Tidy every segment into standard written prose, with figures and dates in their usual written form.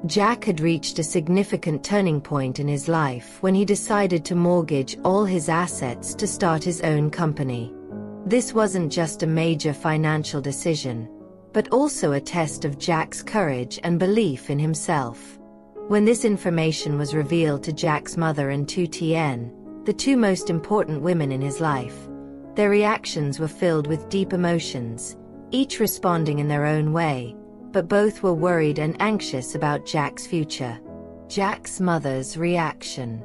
Jack had reached a significant turning point in his life when he decided to mortgage all his assets to start his own company. This wasn't just a major financial decision, but also a test of Jack's courage and belief in himself. When this information was revealed to Jack's mother and Lytutien, the two most important women in his life, their reactions were filled with deep emotions, each responding in their own way, but both were worried and anxious about Jack's future. Jack's mother's reaction.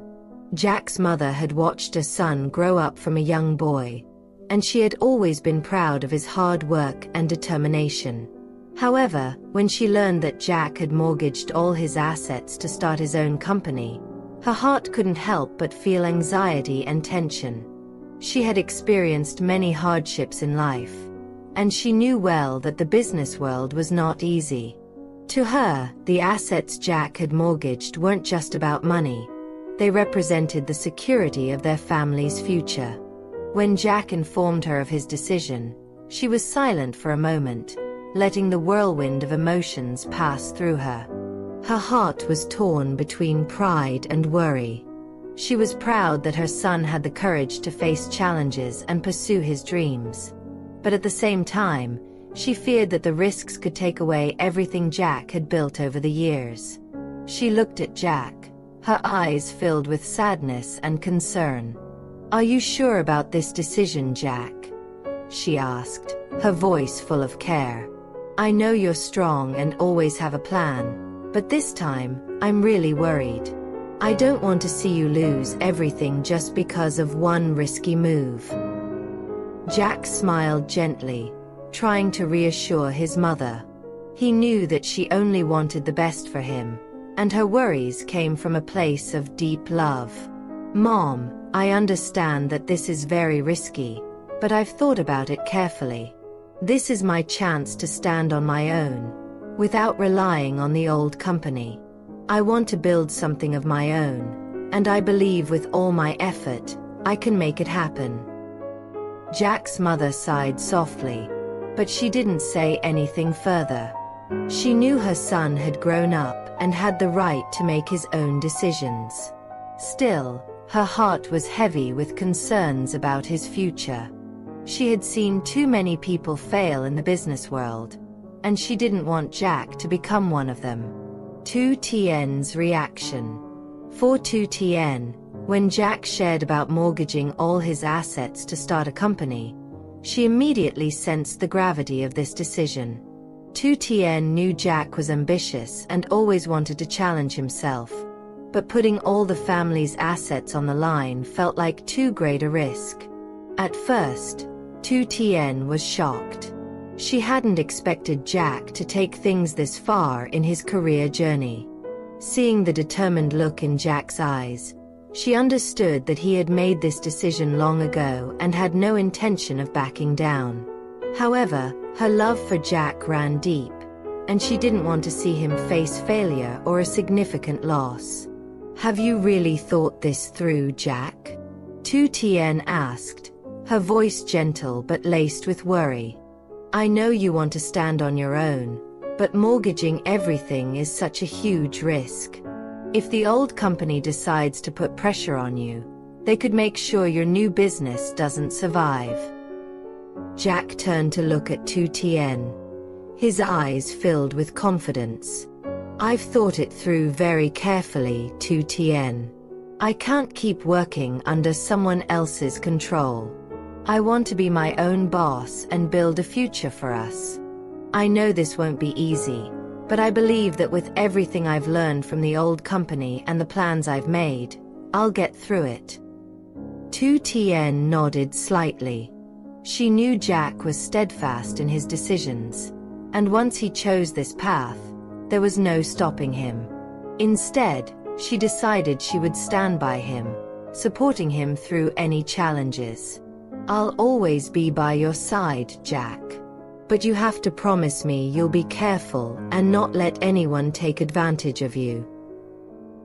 Jack's mother had watched her son grow up from a young boy, and she had always been proud of his hard work and determination. However, when she learned that Jack had mortgaged all his assets to start his own company, her heart couldn't help but feel anxiety and tension. She had experienced many hardships in life, and she knew well that the business world was not easy. To her, the assets Jack had mortgaged weren't just about money. They represented the security of their family's future. When Jack informed her of his decision, she was silent for a moment, letting the whirlwind of emotions pass through her. Her heart was torn between pride and worry. She was proud that her son had the courage to face challenges and pursue his dreams. But at the same time, she feared that the risks could take away everything Jack had built over the years. She looked at Jack, her eyes filled with sadness and concern. "Are you sure about this decision, Jack?" she asked, her voice full of care. "I know you're strong and always have a plan, but this time, I'm really worried. I don't want to see you lose everything just because of one risky move." Jack smiled gently, trying to reassure his mother. He knew that she only wanted the best for him, and her worries came from a place of deep love. "Mom, I understand that this is very risky, but I've thought about it carefully. This is my chance to stand on my own, without relying on the old company. I want to build something of my own, and I believe with all my effort, I can make it happen." Jack's mother sighed softly, but she didn't say anything further. She knew her son had grown up and had the right to make his own decisions. Still, her heart was heavy with concerns about his future. She had seen too many people fail in the business world, and she didn't want Jack to become one of them. Lytutien's reaction. For Lytutien, when Jack shared about mortgaging all his assets to start a company, she immediately sensed the gravity of this decision. Lytutien knew Jack was ambitious and always wanted to challenge himself, but putting all the family's assets on the line felt like too great a risk. At first, Lytutien was shocked. She hadn't expected Jack to take things this far in his career journey. Seeing the determined look in Jack's eyes, she understood that he had made this decision long ago and had no intention of backing down. However, her love for Jack ran deep, and she didn't want to see him face failure or a significant loss. "Have you really thought this through, Jack?" Lytutien asked, her voice gentle but laced with worry. "I know you want to stand on your own, but mortgaging everything is such a huge risk. If the old company decides to put pressure on you, they could make sure your new business doesn't survive." Jack turned to look at Lytutien, his eyes filled with confidence. "I've thought it through very carefully, Lytutien. I can't keep working under someone else's control. I want to be my own boss and build a future for us. I know this won't be easy, but I believe that with everything I've learned from the old company and the plans I've made, I'll get through it." Lytutien nodded slightly. She knew Jack was steadfast in his decisions, and once he chose this path, there was no stopping him. Instead, she decided she would stand by him, supporting him through any challenges. "I'll always be by your side, Jack. But you have to promise me you'll be careful and not let anyone take advantage of you."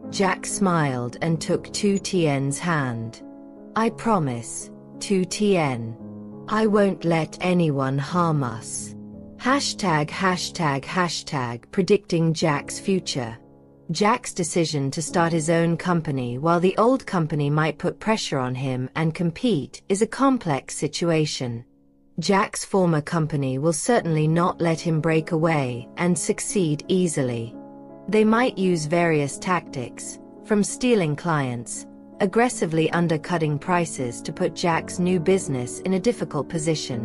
Jack smiled and took Lytutien's hand. "I promise, Lytutien. I won't let anyone harm us." ####predicting Jack's future. Jack's decision to start his own company while the old company might put pressure on him and compete is a complex situation. Jack's former company will certainly not let him break away and succeed easily. They might use various tactics, from stealing clients, aggressively undercutting prices to put Jack's new business in a difficult position,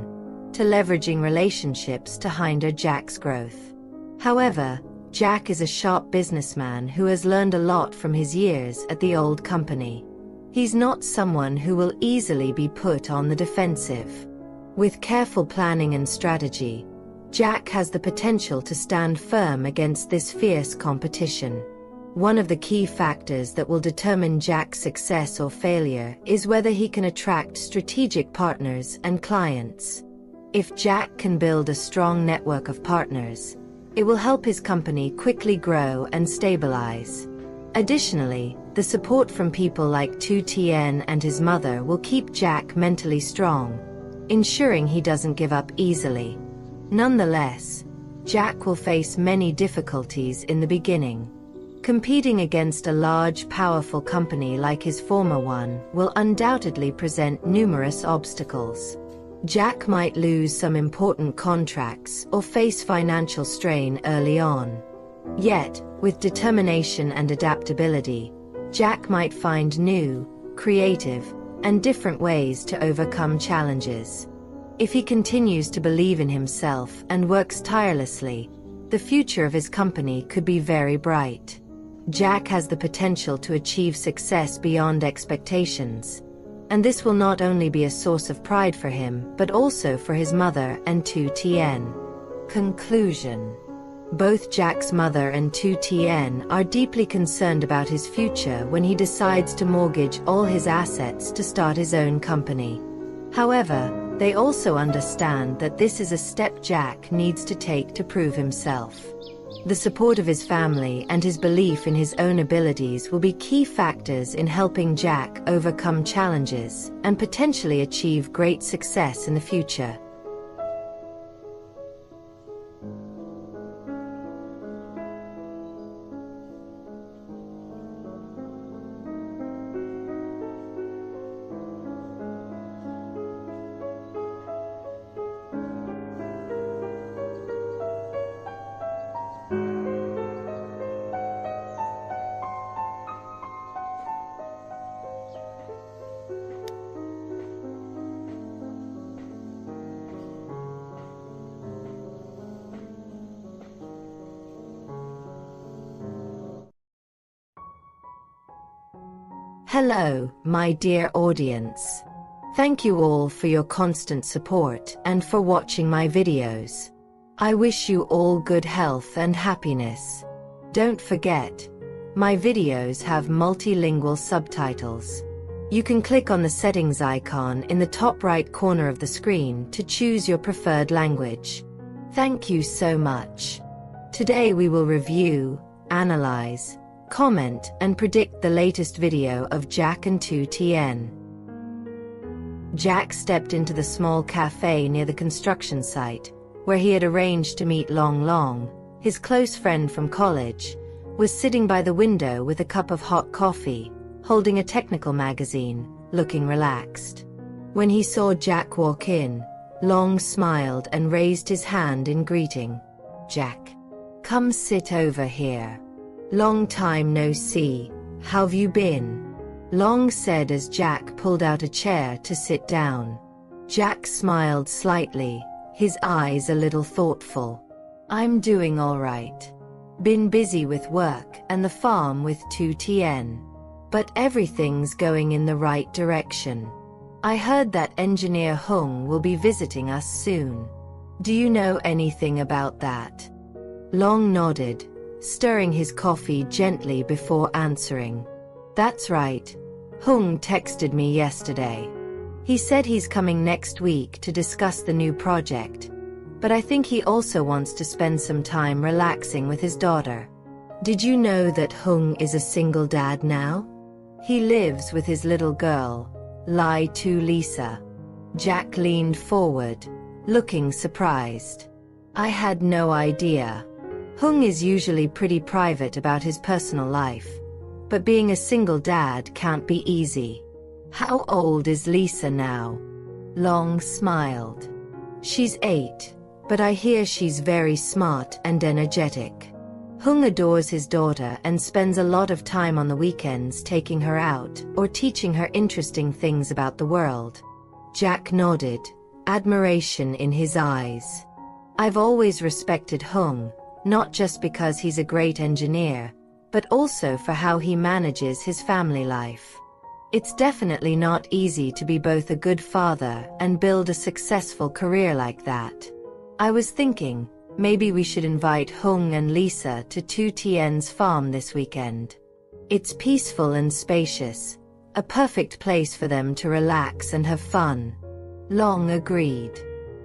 to leveraging relationships to hinder Jack's growth. However, Jack is a sharp businessman who has learned a lot from his years at the old company. He's not someone who will easily be put on the defensive. With careful planning and strategy, Jack has the potential to stand firm against this fierce competition. One of the key factors that will determine Jack's success or failure is whether he can attract strategic partners and clients. If Jack can build a strong network of partners, it will help his company quickly grow and stabilize. Additionally, the support from people like lytuteu TIEN and his mother will keep Jack mentally strong, ensuring he doesn't give up easily. Nonetheless, Jack will face many difficulties in the beginning. Competing against a large, powerful company like his former one will undoubtedly present numerous obstacles. Jack might lose some important contracts or face financial strain early on. Yet, with determination and adaptability, Jack might find new, creative, and different ways to overcome challenges. If he continues to believe in himself and works tirelessly, the future of his company could be very bright. Jack has the potential to achieve success beyond expectations, and this will not only be a source of pride for him but also for his mother and lytuteu TIEN. Conclusion. Both Jack's mother and lytuteu TIEN are deeply concerned about his future when he decides to mortgage all his assets to start his own company. However, they also understand that this is a step Jack needs to take to prove himself. The support of his family and his belief in his own abilities will be key factors in helping Jack overcome challenges and potentially achieve great success in the future. Hello, my dear audience. Thank you all for your constant support and for watching my videos. I wish you all good health and happiness. Don't forget, my videos have multilingual subtitles. You can click on the settings icon in the top right corner of the screen to choose your preferred language. Thank you so much. Today we will review, analyze, comment, and predict the latest video of Jack and lytuteu TIEN. Jack stepped into the small cafe near the construction site, where he had arranged to meet Long, his close friend from college, was sitting by the window with a cup of hot coffee, holding a technical magazine, looking relaxed. When he saw Jack walk in, Long smiled and raised his hand in greeting. "Jack, come sit over here. Long time no see, how've you been?" Long said as Jack pulled out a chair to sit down. Jack smiled slightly, his eyes a little thoughtful. "I'm doing all right. Been busy with work and the farm with lytuteu TIEN. But everything's going in the right direction. I heard that engineer Hung will be visiting us soon. Do you know anything about that?" Long nodded, stirring his coffee gently before answering. "That's right. Hung texted me yesterday. He said he's coming next week to discuss the new project, but I think he also wants to spend some time relaxing with his daughter. Did you know that Hung is a single dad now? He lives with his little girl, Lisa." Jack leaned forward, looking surprised. "I had no idea. Hung is usually pretty private about his personal life, but being a single dad can't be easy. How old is Lisa now? Long smiled. She's 8, but I hear she's very smart and energetic. Hung adores his daughter and spends a lot of time on the weekends taking her out or teaching her interesting things about the world. Jack nodded, admiration in his eyes. I've always respected Hung, not just because he's a great engineer, but also for how he manages his family life. It's definitely not easy to be both a good father and build a successful career like that. I was thinking, maybe we should invite Hung and Lisa to TL TIEN's farm this weekend. It's peaceful and spacious, a perfect place for them to relax and have fun. Long agreed.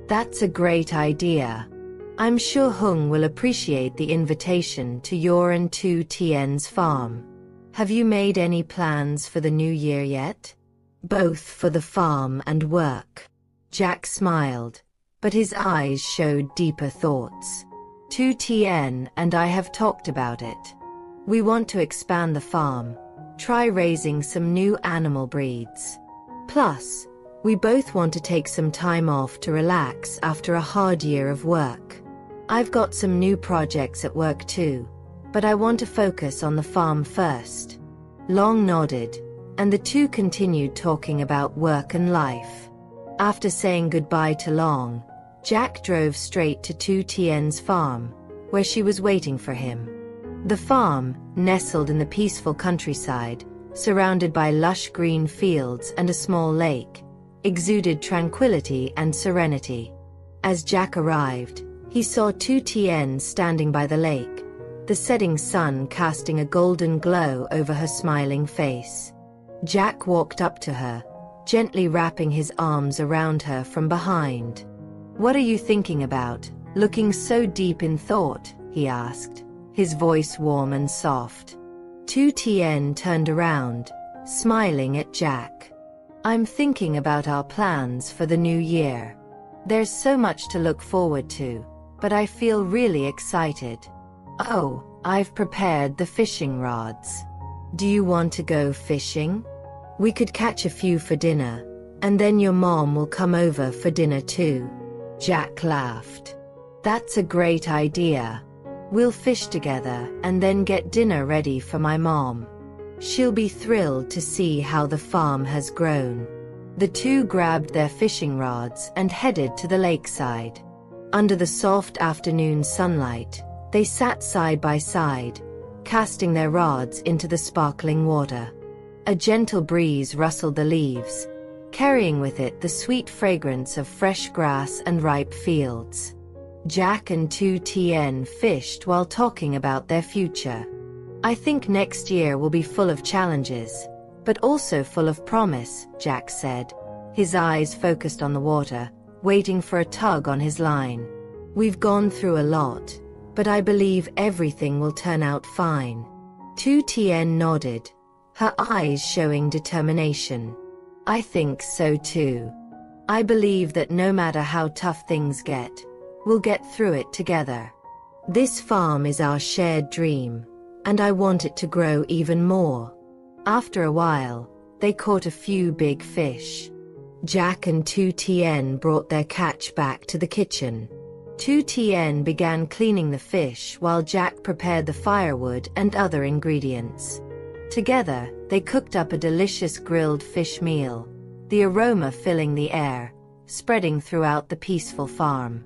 That's a great idea. I'm sure Hung will appreciate the invitation to your and TL TIEN's farm. Have you made any plans for the new year yet? Both for the farm and work. Jack smiled, but his eyes showed deeper thoughts. TL TIEN and I have talked about it. We want to expand the farm, try raising some new animal breeds. Plus, we both want to take some time off to relax after a hard year of work. I've got some new projects at work too, but I want to focus on the farm first. Long nodded, and the two continued talking about work and life. After saying goodbye to Long, Jack drove straight to TL TIEN's farm, where she was waiting for him. The farm, nestled in the peaceful countryside, surrounded by lush green fields and a small lake, exuded tranquility and serenity. As Jack arrived, he saw TL TIEN standing by the lake, the setting sun casting a golden glow over her smiling face. Jack walked up to her, gently wrapping his arms around her from behind. "What are you thinking about, looking so deep in thought?" he asked, his voice warm and soft. TL TIEN turned around, smiling at Jack. "I'm thinking about our plans for the new year. There's so much to look forward to, but I feel really excited. Oh, I've prepared the fishing rods. Do you want to go fishing? We could catch a few for dinner, and then your mom will come over for dinner too." Jack laughed. "That's a great idea. We'll fish together and then get dinner ready for my mom. She'll be thrilled to see how the farm has grown." The two grabbed their fishing rods and headed to the lakeside. Under the soft afternoon sunlight, they sat side by side, casting their rods into the sparkling water. A gentle breeze rustled the leaves, carrying with it the sweet fragrance of fresh grass and ripe fields. Jack and TL TIEN fished while talking about their future. "I think next year will be full of challenges, but also full of promise," Jack said, his eyes focused on the water, waiting for a tug on his line. "We've gone through a lot, but I believe everything will turn out fine." TL TIEN nodded, her eyes showing determination. "I think so too. I believe that no matter how tough things get, we'll get through it together. This farm is our shared dream, and I want it to grow even more." After a while, they caught a few big fish. Jack and TL TIEN brought their catch back to the kitchen. TL TIEN began cleaning the fish while Jack prepared the firewood and other ingredients. Together, they cooked up a delicious grilled fish meal, the aroma filling the air, spreading throughout the peaceful farm.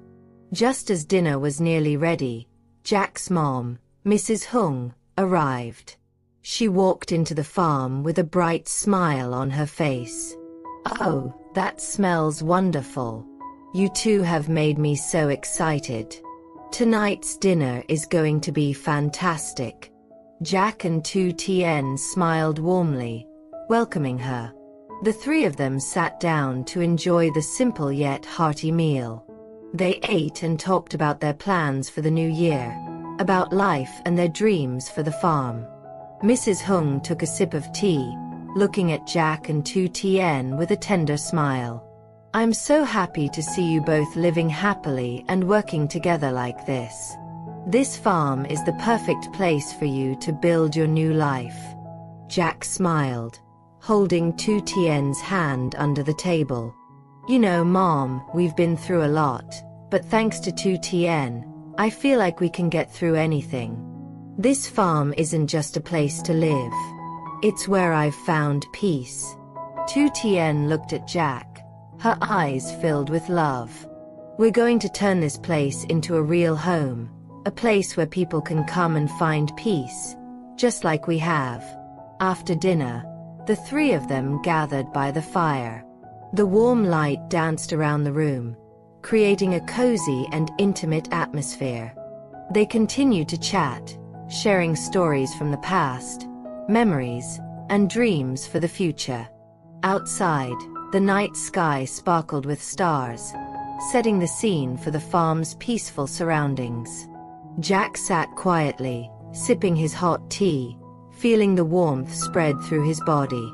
Just as dinner was nearly ready, Jack's mom, Mrs. Hung, arrived. She walked into the farm with a bright smile on her face. "Oh, that smells wonderful. You two have made me so excited. Tonight's dinner is going to be fantastic." Jack and TL TIEN smiled warmly, welcoming her. The three of them sat down to enjoy the simple yet hearty meal. They ate and talked about their plans for the new year, about life and their dreams for the farm. Mrs. Hung took a sip of tea, looking at Jack and TL TIEN with a tender smile. "I'm so happy to see you both living happily and working together like this. This farm is the perfect place for you to build your new life. Jack smiled, holding Lytutien's hand under the table. You know, Mom, we've been through a lot, but thanks to Lytutien, I feel like we can get through anything. This farm isn't just a place to live. It's where I've found peace. Lytutien looked at Jack, her eyes filled with love. We're going to turn this place into a real home, a place where people can come and find peace, just like we have. After dinner, the three of them gathered by the fire. The warm light danced around the room, creating a cozy and intimate atmosphere. They continued to chat, sharing stories from the past, memories, and dreams for the future. Outside, the night sky sparkled with stars, setting the scene for the farm's peaceful surroundings. Jack sat quietly, sipping his hot tea, feeling the warmth spread through his body.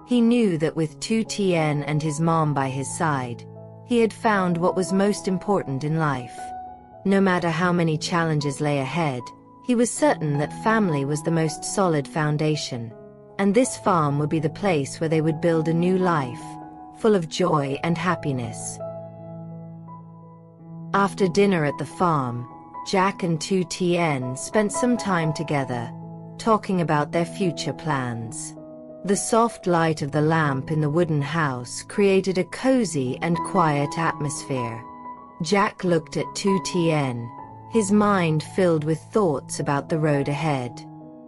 He knew that with Lytutien and his mom by his side, he had found what was most important in life. No matter how many challenges lay ahead, he was certain that family was the most solid foundation, and this farm would be the place where they would build a new life, full of joy and happiness. After dinner at the farm, Jack and Lytutien spent some time together, talking about their future plans. The soft light of the lamp in the wooden house created a cozy and quiet atmosphere. Jack looked at Lytutien, his mind filled with thoughts about the road ahead.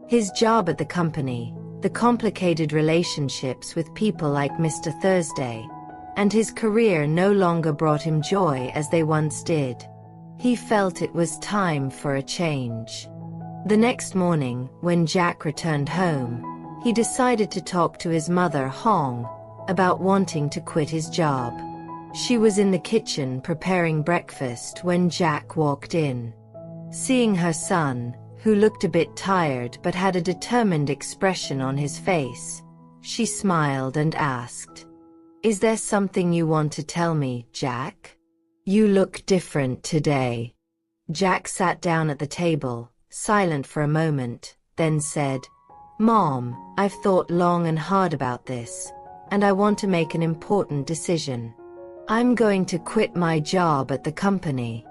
His job at the company, the complicated relationships with people like Mr. Thursday, and his career no longer brought him joy as they once did. He felt it was time for a change. The next morning, when Jack returned home, he decided to talk to his mother, Hong, about wanting to quit his job. She was in the kitchen preparing breakfast when Jack walked in. Seeing her son, who looked a bit tired but had a determined expression on his face, she smiled and asked, "Is there something you want to tell me, Jack? You look different today." Jack sat down at the table, silent for a moment, then said, "Mom, I've thought long and hard about this, and I want to make an important decision. I'm going to quit my job at the company."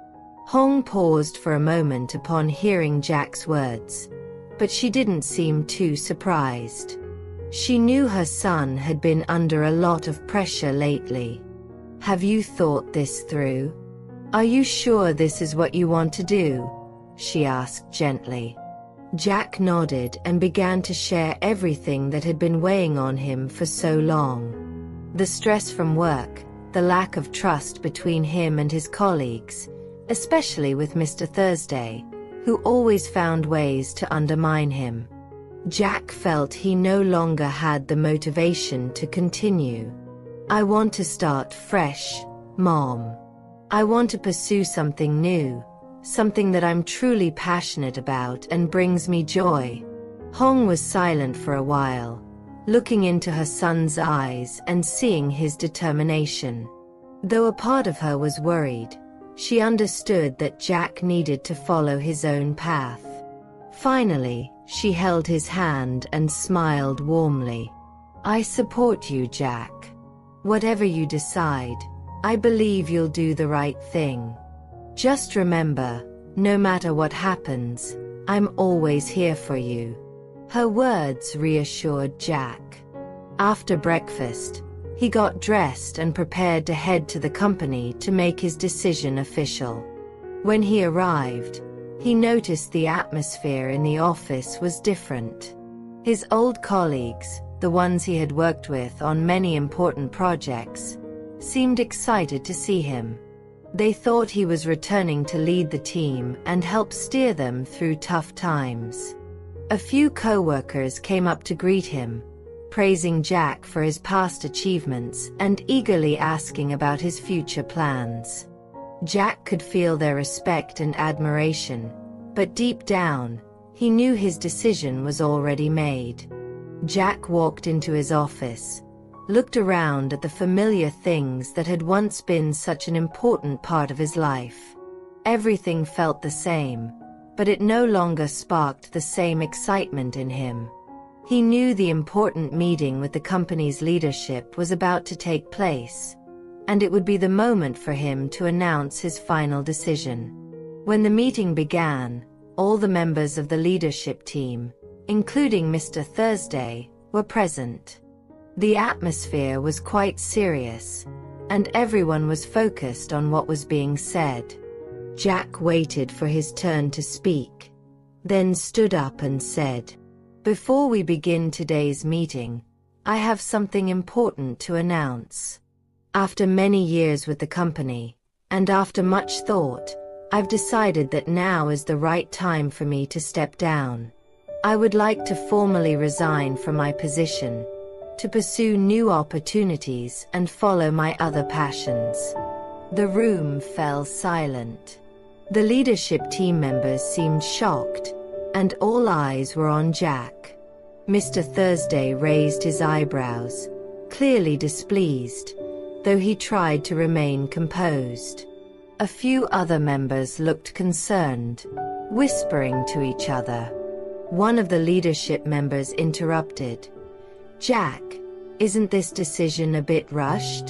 Hong paused for a moment upon hearing Jack's words, but she didn't seem too surprised. She knew her son had been under a lot of pressure lately. "Have you thought this through? Are you sure this is what you want to do?" she asked gently. Jack nodded and began to share everything that had been weighing on him for so long. The stress from work, the lack of trust between him and his colleagues, especially with Mr. Thursday, who always found ways to undermine him. Jack felt he no longer had the motivation to continue. "I want to start fresh, Mom. I want to pursue something new, something that I'm truly passionate about and brings me joy." Hong was silent for a while, looking into her son's eyes and seeing his determination. Though a part of her was worried, she understood that Jack needed to follow his own path. Finally, she held his hand and smiled warmly. "I support you, Jack. Whatever you decide, I believe you'll do the right thing. Just remember, no matter what happens, I'm always here for you." Her words reassured Jack. After breakfast, he got dressed and prepared to head to the company to make his decision official. When he arrived, he noticed the atmosphere in the office was different. His old colleagues, the ones he had worked with on many important projects, seemed excited to see him. They thought he was returning to lead the team and help steer them through tough times. A few co-workers came up to greet him, praising Jack for his past achievements and eagerly asking about his future plans. Jack could feel their respect and admiration, but deep down, he knew his decision was already made. Jack walked into his office, looked around at the familiar things that had once been such an important part of his life. Everything felt the same: but it no longer sparked the same excitement in him. He knew the important meeting with the company's leadership was about to take place, and it would be the moment for him to announce his final decision. When the meeting began, all the members of the leadership team, including Mr. Thursday, were present. The atmosphere was quite serious, and everyone was focused on what was being said. Jack waited for his turn to speak, then stood up and said, "Before we begin today's meeting, I have something important to announce. After many years with the company, and after much thought, I've decided that now is the right time for me to step down. I would like to formally resign from my position, to pursue new opportunities and follow my other passions." The room fell silent. The leadership team members seemed shocked, and all eyes were on Jack. Mr. Thursday raised his eyebrows, clearly displeased, though he tried to remain composed. A few other members looked concerned, whispering to each other. One of the leadership members interrupted. "Jack, isn't this decision a bit rushed?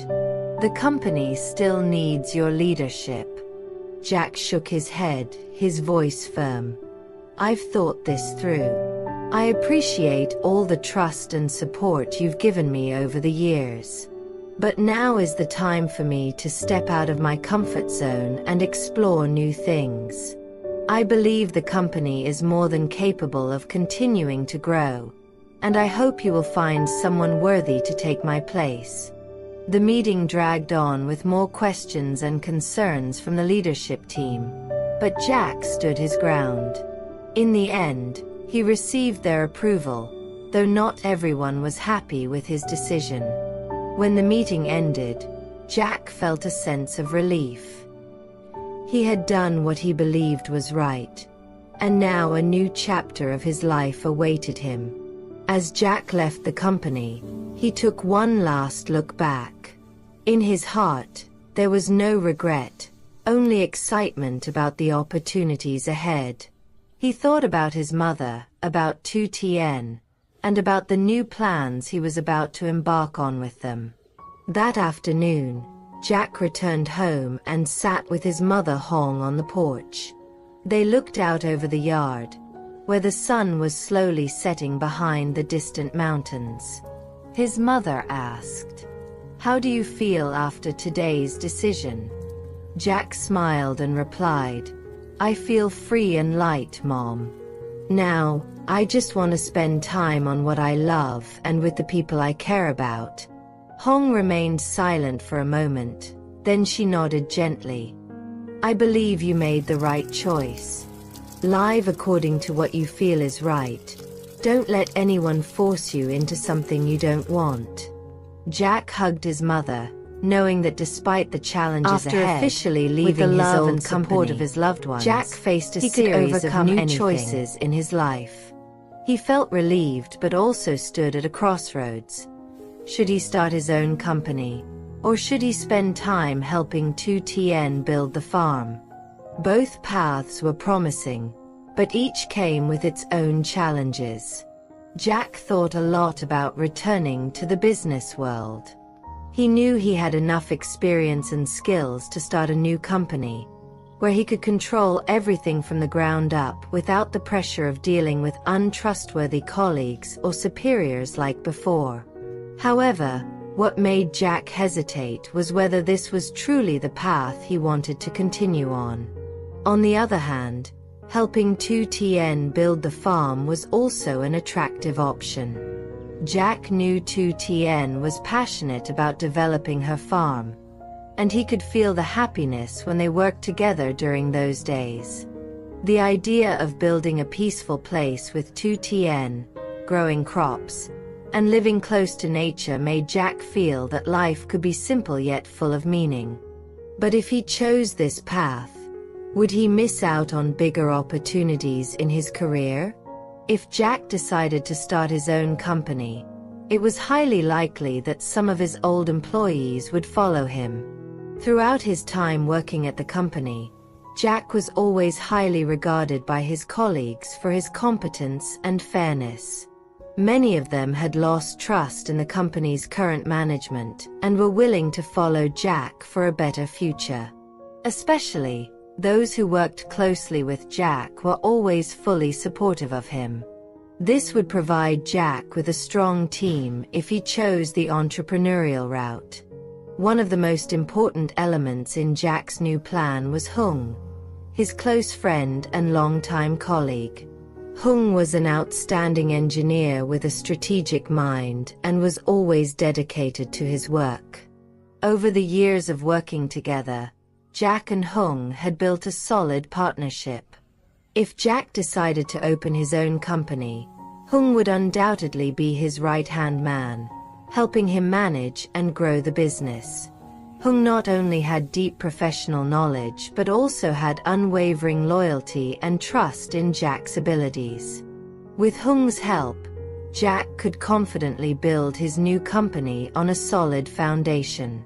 The company still needs your leadership." Jack shook his head, his voice firm. "I've thought this through. I appreciate all the trust and support you've given me over the years. But now is the time for me to step out of my comfort zone and explore new things. I believe the company is more than capable of continuing to grow, and I hope you will find someone worthy to take my place." The meeting dragged on with more questions and concerns from the leadership team, but Jack stood his ground. In the end, he received their approval, though not everyone was happy with his decision. When the meeting ended, Jack felt a sense of relief. He had done what he believed was right, and now a new chapter of his life awaited him. As Jack left the company, he took one last look back. In his heart, there was no regret, only excitement about the opportunities ahead. He thought about his mother, about Lytutien, and about the new plans he was about to embark on with them. That afternoon, Jack returned home and sat with his mother Hong on the porch. They looked out over the yard, where the sun was slowly setting behind the distant mountains. His mother asked, "How do you feel after today's decision?" Jack smiled and replied, "I feel free and light, Mom. Now, I just want to spend time on what I love and with the people I care about." Hong remained silent for a moment, then she nodded gently. "I believe you made the right choice. Live according to what you feel is right. Don't let anyone force you into something you don't want." Jack hugged his mother, knowing that despite the challenges ahead, after officially leaving his old support of his loved ones, Jack faced a series of new choices in his life. He felt relieved but also stood at a crossroads. Should he start his own company, or should he spend time helping Lytutien build the farm? Both paths were promising, but each came with its own challenges. Jack thought a lot about returning to the business world. He knew he had enough experience and skills to start a new company, where he could control everything from the ground up without the pressure of dealing with untrustworthy colleagues or superiors like before. However, what made Jack hesitate was whether this was truly the path he wanted to continue on. On the other hand, helping Lytutien build the farm was also an attractive option. Jack knew Lytutien was passionate about developing her farm, and he could feel the happiness when they worked together during those days. The idea of building a peaceful place with Lytutien, growing crops, and living close to nature made Jack feel that life could be simple yet full of meaning. But if he chose this path, would he miss out on bigger opportunities in his career? If Jack decided to start his own company, it was highly likely that some of his old employees would follow him. Throughout his time working at the company, Jack was always highly regarded by his colleagues for his competence and fairness. Many of them had lost trust in the company's current management and were willing to follow Jack for a better future. Especially, those who worked closely with Jack were always fully supportive of him. This would provide Jack with a strong team if he chose the entrepreneurial route. One of the most important elements in Jack's new plan was Hung, his close friend and longtime colleague. Hung was an outstanding engineer with a strategic mind and was always dedicated to his work. Over the years of working together, Jack and Hung had built a solid partnership. If Jack decided to open his own company, Hung would undoubtedly be his right-hand man, helping him manage and grow the business. Hung not only had deep professional knowledge but also had unwavering loyalty and trust in Jack's abilities. With Hung's help, Jack could confidently build his new company on a solid foundation.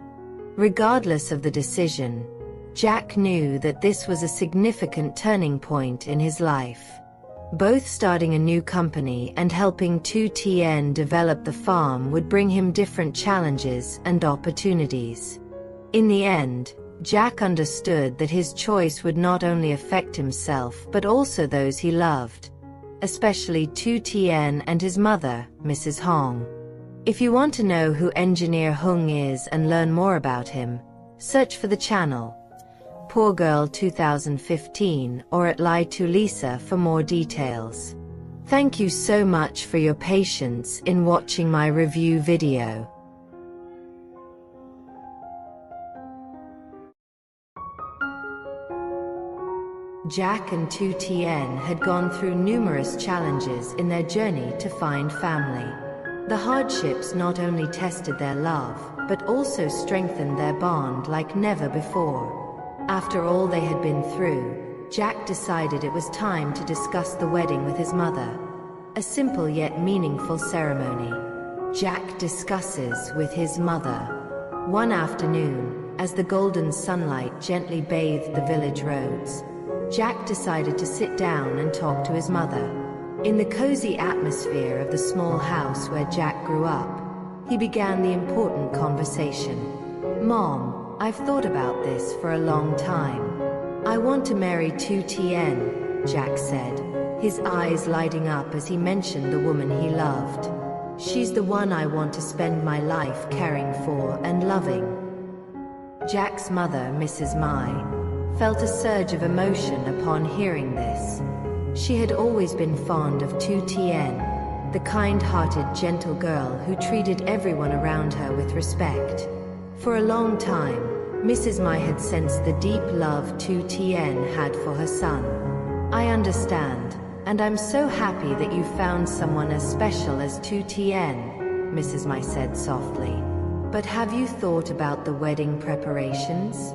Regardless of the decision, Jack knew that this was a significant turning point in his life. Both starting a new company and helping TL TIEN develop the farm would bring him different challenges and opportunities. In the end, Jack understood that his choice would not only affect himself but also those he loved, especially TL TIEN and his mother, Mrs. Hong. If you want to know who engineer Hung is and learn more about him, search for the channel Poor Girl 2015 or at lytutay for more details. Thank you so much for your patience in watching my review video. Jack and TL TIEN had gone through numerous challenges in their journey to find family. The hardships not only tested their love, but also strengthened their bond like never before. After all they had been through, Jack decided it was time to discuss the wedding with his mother. A simple yet meaningful ceremony. Jack discusses with his mother. One afternoon, as the golden sunlight gently bathed the village roads, Jack decided to sit down and talk to his mother. In the cozy atmosphere of the small house where Jack grew up, he began the important conversation. "Mom, I've thought about this for a long time. I want to marry TL TIEN," Jack said, his eyes lighting up as he mentioned the woman he loved. "She's the one I want to spend my life caring for and loving." Jack's mother, Mrs. Mai, felt a surge of emotion upon hearing this. She had always been fond of TL TIEN, the kind-hearted, gentle girl who treated everyone around her with respect. For a long time, Mrs. Mai had sensed the deep love TL TIEN had for her son. "I understand, and I'm so happy that you found someone as special as TL TIEN," Mrs. Mai said softly. "But have you thought about the wedding preparations?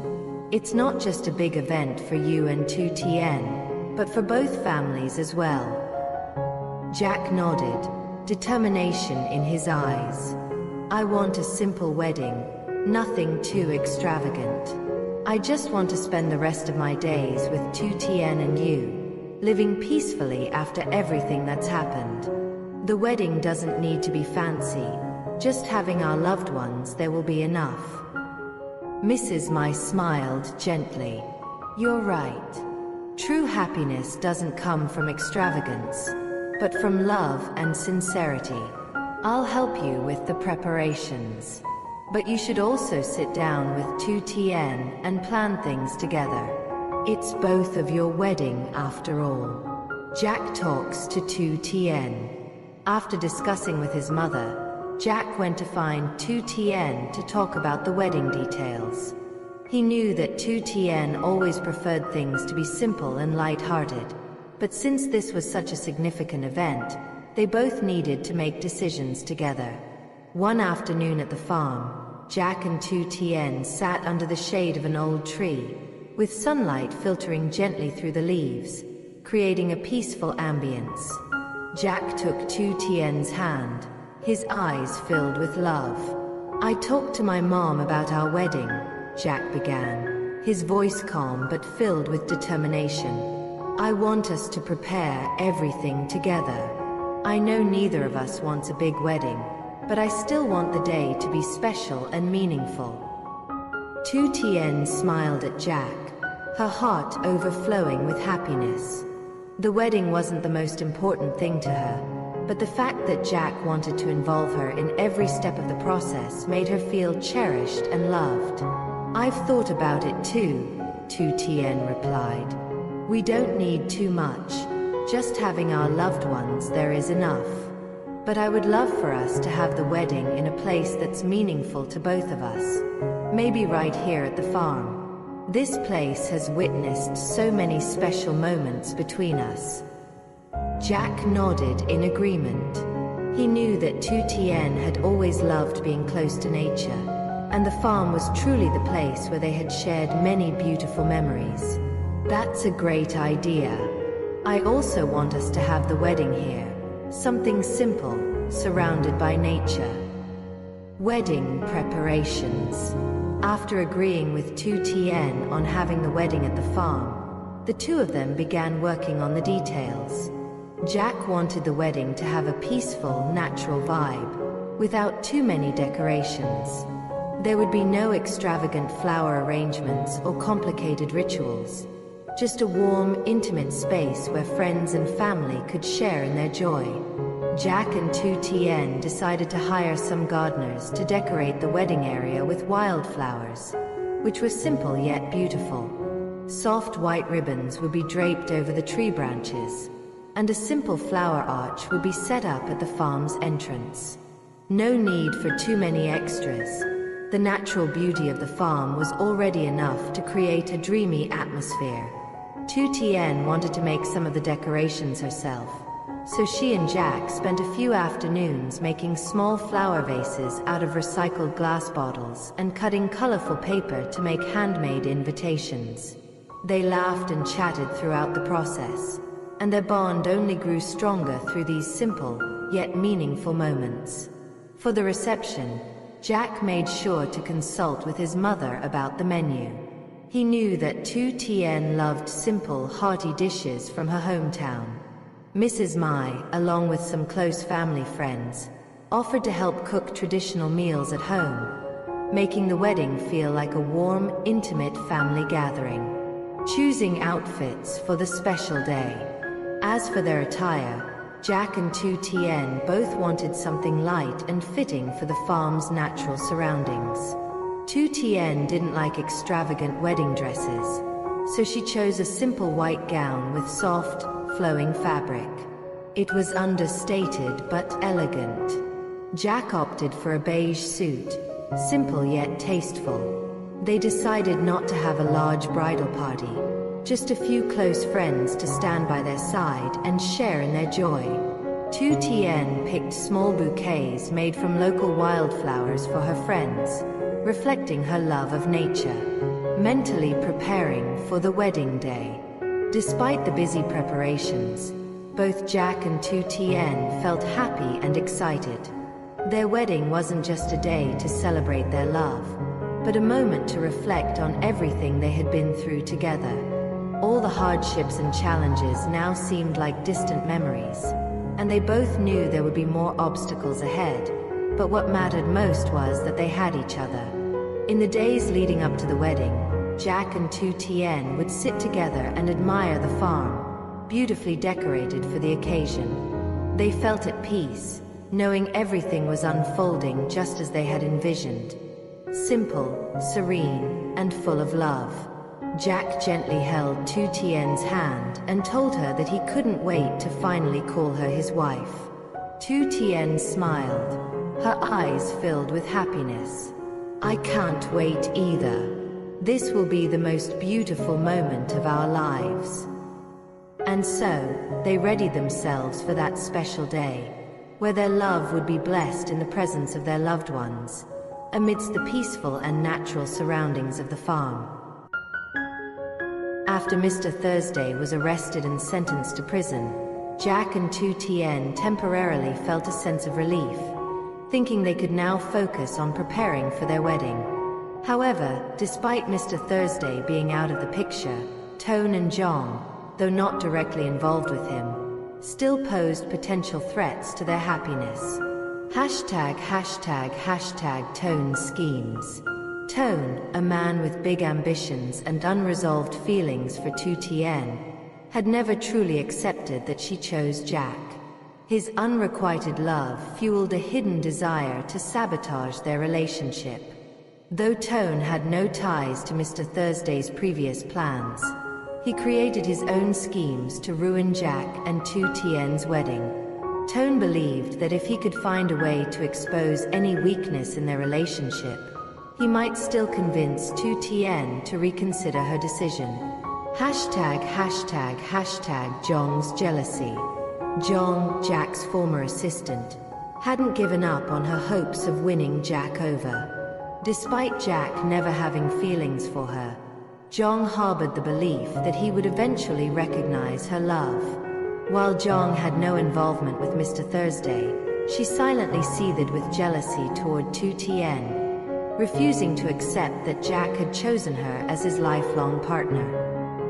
It's not just a big event for you and TL TIEN, but for both families as well." Jack nodded, determination in his eyes. "I want a simple wedding. Nothing too extravagant. I just want to spend the rest of my days with TL TIEN and you, living peacefully after everything that's happened. The wedding doesn't need to be fancy. Just having our loved ones there will be enough." Mrs. Mai smiled gently. "You're right. True happiness doesn't come from extravagance, but from love and sincerity. I'll help you with the preparations. But you should also sit down with TL TIEN and plan things together. It's both of your wedding after all." Jack talks to TL TIEN. After discussing with his mother, Jack went to find TL TIEN to talk about the wedding details. He knew that TL TIEN always preferred things to be simple and light-hearted, but since this was such a significant event, they both needed to make decisions together. One afternoon at the farm, Jack and TL TIEN sat under the shade of an old tree, with sunlight filtering gently through the leaves, creating a peaceful ambience. Jack took TL TIEN's hand, his eyes filled with love. "I talked to my mom about our wedding," Jack began. his voice calm but filled with determination. "I want us to prepare everything together. I know neither of us wants a big wedding, but I still want the day to be special and meaningful." Lytutien smiled at Jack, her heart overflowing with happiness. The wedding wasn't the most important thing to her, but the fact that Jack wanted to involve her in every step of the process made her feel cherished and loved. "I've thought about it too," Lytutien replied. "We don't need too much. Just having our loved ones there is enough. But I would love for us to have the wedding in a place that's meaningful to both of us. Maybe right here at the farm. This place has witnessed so many special moments between us." Jack nodded in agreement. He knew that Lytutien had always loved being close to nature, and the farm was truly the place where they had shared many beautiful memories. "That's a great idea. I also want us to have the wedding here. Something simple, surrounded by nature." Wedding preparations. After agreeing with Lytutien on having the wedding at the farm, the two of them began working on the details. Jack wanted the wedding to have a peaceful, natural vibe, without too many decorations. There would be no extravagant flower arrangements or complicated rituals. Just a warm, intimate space where friends and family could share in their joy. Jack and Lytutien decided to hire some gardeners to decorate the wedding area with wildflowers, which were simple yet beautiful. Soft white ribbons would be draped over the tree branches, and a simple flower arch would be set up at the farm's entrance. No need for too many extras. The natural beauty of the farm was already enough to create a dreamy atmosphere. Lytutien wanted to make some of the decorations herself, so she and Jack spent a few afternoons making small flower vases out of recycled glass bottles and cutting colorful paper to make handmade invitations. They laughed and chatted throughout the process, and their bond only grew stronger through these simple, yet meaningful moments. For the reception, Jack made sure to consult with his mother about the menu. He knew that Lytutien loved simple, hearty dishes from her hometown. Mrs. Mai, along with some close family friends, offered to help cook traditional meals at home, making the wedding feel like a warm, intimate family gathering. Choosing outfits for the special day. As for their attire, Jack and Lytutien both wanted something light and fitting for the farm's natural surroundings. Lytutien didn't like extravagant wedding dresses, so she chose a simple white gown with soft, flowing fabric. It was understated but elegant. Jack opted for a beige suit, simple yet tasteful. They decided not to have a large bridal party, just a few close friends to stand by their side and share in their joy. Lytutien picked small bouquets made from local wildflowers for her friends, reflecting her love of nature, mentally preparing for the wedding day. Despite the busy preparations, both Jack and Lytutien felt happy and excited. Their wedding wasn't just a day to celebrate their love, but a moment to reflect on everything they had been through together. All the hardships and challenges now seemed like distant memories, and they both knew there would be more obstacles ahead, but what mattered most was that they had each other. In the days leading up to the wedding, Jack and Lytutien would sit together and admire the farm, beautifully decorated for the occasion. They felt at peace, knowing everything was unfolding just as they had envisioned. Simple, serene, and full of love. Jack gently held Lytutien's hand and told her that he couldn't wait to finally call her his wife. Lytutien smiled, her eyes filled with happiness. "I can't wait either. This will be the most beautiful moment of our lives." And so, they readied themselves for that special day, where their love would be blessed in the presence of their loved ones, amidst the peaceful and natural surroundings of the farm. After Mr. Thursday was arrested and sentenced to prison, Jack and Lytutien temporarily felt a sense of relief, thinking they could now focus on preparing for their wedding. However, despite Mr. Thursday being out of the picture, Tone and Jong, though not directly involved with him, still posed potential threats to their happiness. ##### Tone's schemes. Tone, a man with big ambitions and unresolved feelings for Lytutien, had never truly accepted that she chose Jack. His unrequited love fueled a hidden desire to sabotage their relationship. Though Tone had no ties to Mr. Thursday's previous plans, he created his own schemes to ruin Jack and Lytutien's wedding. Tone believed that if he could find a way to expose any weakness in their relationship, he might still convince Lytutien to reconsider her decision. #### Jong's jealousy. Jong, Jack's former assistant, hadn't given up on her hopes of winning Jack over. Despite Jack never having feelings for her, Jong harbored the belief that he would eventually recognize her love. While Jong had no involvement with Mr. Thursday, she silently seethed with jealousy toward Lytutien, refusing to accept that Jack had chosen her as his lifelong partner.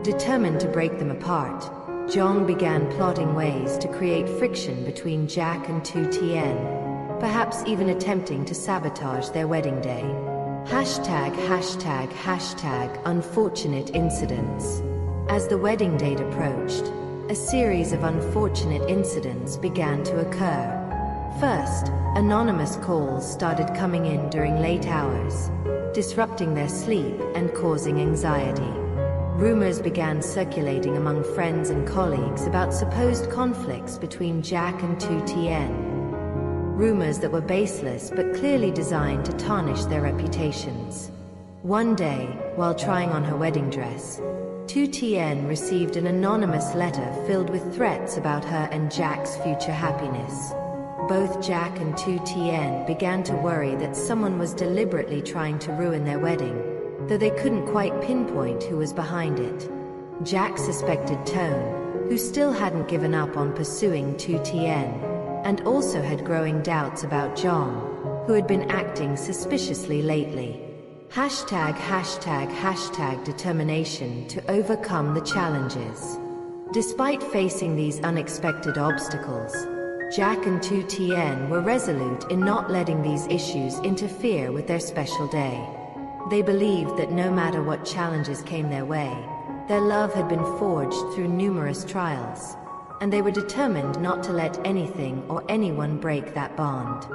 Determined to break them apart, Jong began plotting ways to create friction between Jack and Lytutien, perhaps even attempting to sabotage their wedding day. #### Unfortunate incidents. As the wedding date approached, a series of unfortunate incidents began to occur. First, anonymous calls started coming in during late hours, disrupting their sleep and causing anxiety. Rumors began circulating among friends and colleagues about supposed conflicts between Jack and Lytutien. Rumors that were baseless but clearly designed to tarnish their reputations. One day, while trying on her wedding dress, Lytutien received an anonymous letter filled with threats about her and Jack's future happiness. Both Jack and Lytutien began to worry that someone was deliberately trying to ruin their wedding, though they couldn't quite pinpoint who was behind it. Jack suspected Tone, who still hadn't given up on pursuing Lytutien, and also had growing doubts about Jong, who had been acting suspiciously lately. #### Determination to overcome the challenges. Despite facing these unexpected obstacles, Jack and Lytutien were resolute in not letting these issues interfere with their special day. They believed that no matter what challenges came their way, their love had been forged through numerous trials, and they were determined not to let anything or anyone break that bond.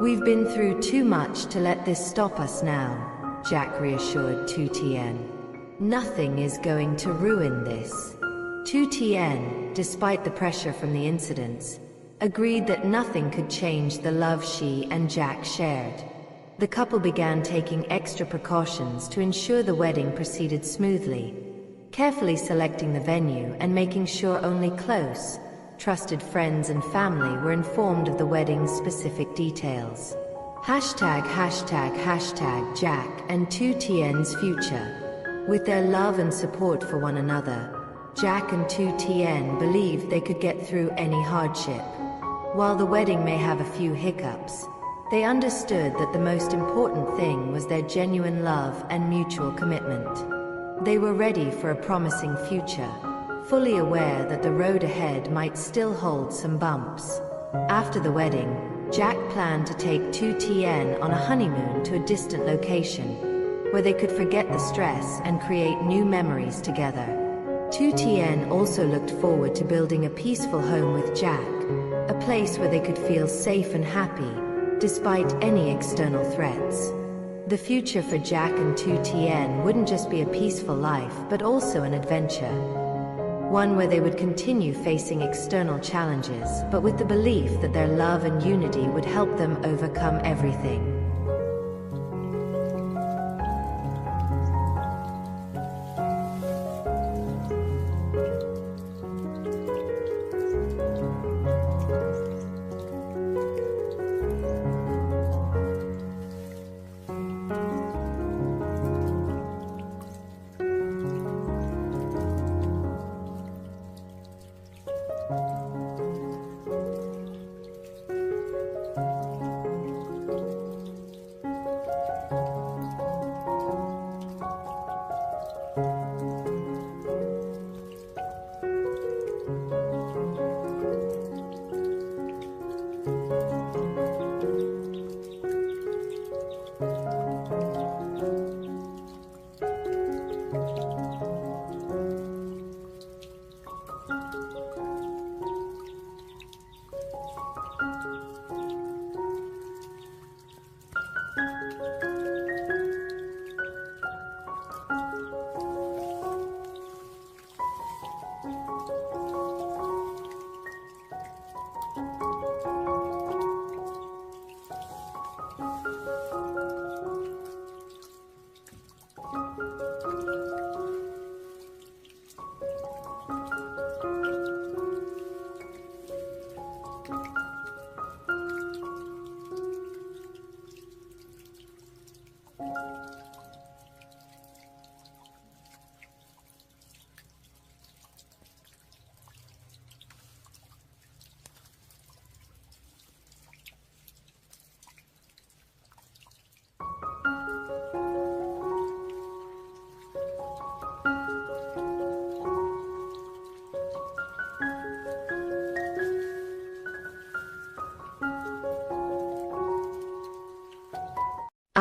"We've been through too much to let this stop us now," Jack reassured Lytutien. "Nothing is going to ruin this." Lytutien, despite the pressure from the incidents, agreed that nothing could change the love she and Jack shared. The couple began taking extra precautions to ensure the wedding proceeded smoothly, carefully selecting the venue and making sure only close, trusted friends and family were informed of the wedding's specific details. #### Jack and Lytutien's future. With their love and support for one another, Jack and Lytutien believed they could get through any hardship. While the wedding may have a few hiccups, they understood that the most important thing was their genuine love and mutual commitment. They were ready for a promising future, fully aware that the road ahead might still hold some bumps. After the wedding, Jack planned to take Lytutien on a honeymoon to a distant location, where they could forget the stress and create new memories together. Lytutien also looked forward to building a peaceful home with Jack, a place where they could feel safe and happy, despite any external threats. The future for Jack and Lytutien wouldn't just be a peaceful life, but also an adventure. One where they would continue facing external challenges, but with the belief that their love and unity would help them overcome everything.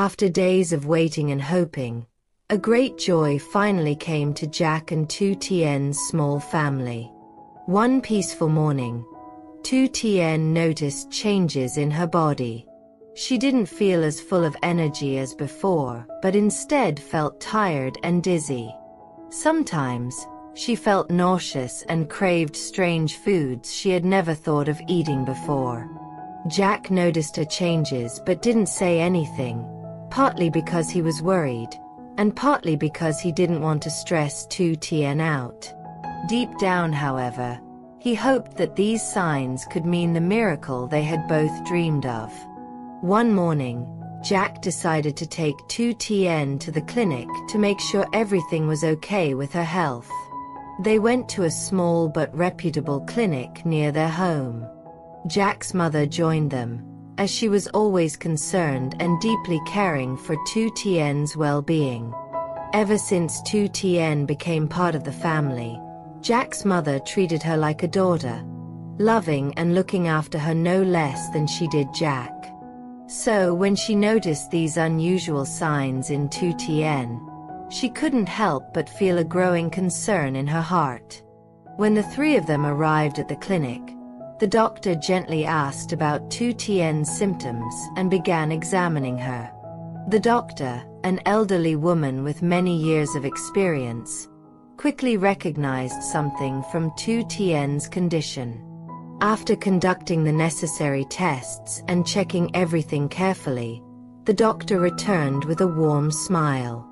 After days of waiting and hoping, a great joy finally came to Jack and Lytutien's small family. One peaceful morning, Lytutien noticed changes in her body. She didn't feel as full of energy as before, but instead felt tired and dizzy. Sometimes, she felt nauseous and craved strange foods she had never thought of eating before. Jack noticed her changes but didn't say anything, partly because he was worried, and partly because he didn't want to stress Lytutien out. Deep down, however, he hoped that these signs could mean the miracle they had both dreamed of. One morning, Jack decided to take Lytutien to the clinic to make sure everything was okay with her health. They went to a small but reputable clinic near their home. Jack's mother joined them, as she was always concerned and deeply caring for Lytutien's well-being. Ever since Lytutien became part of the family, Jack's mother treated her like a daughter, loving and looking after her no less than she did Jack. So when she noticed these unusual signs in Lytutien, she couldn't help but feel a growing concern in her heart. When the three of them arrived at the clinic, the doctor gently asked about Lytutien's symptoms and began examining her. The doctor, an elderly woman with many years of experience, quickly recognized something from Lytutien's condition. After conducting the necessary tests and checking everything carefully, the doctor returned with a warm smile.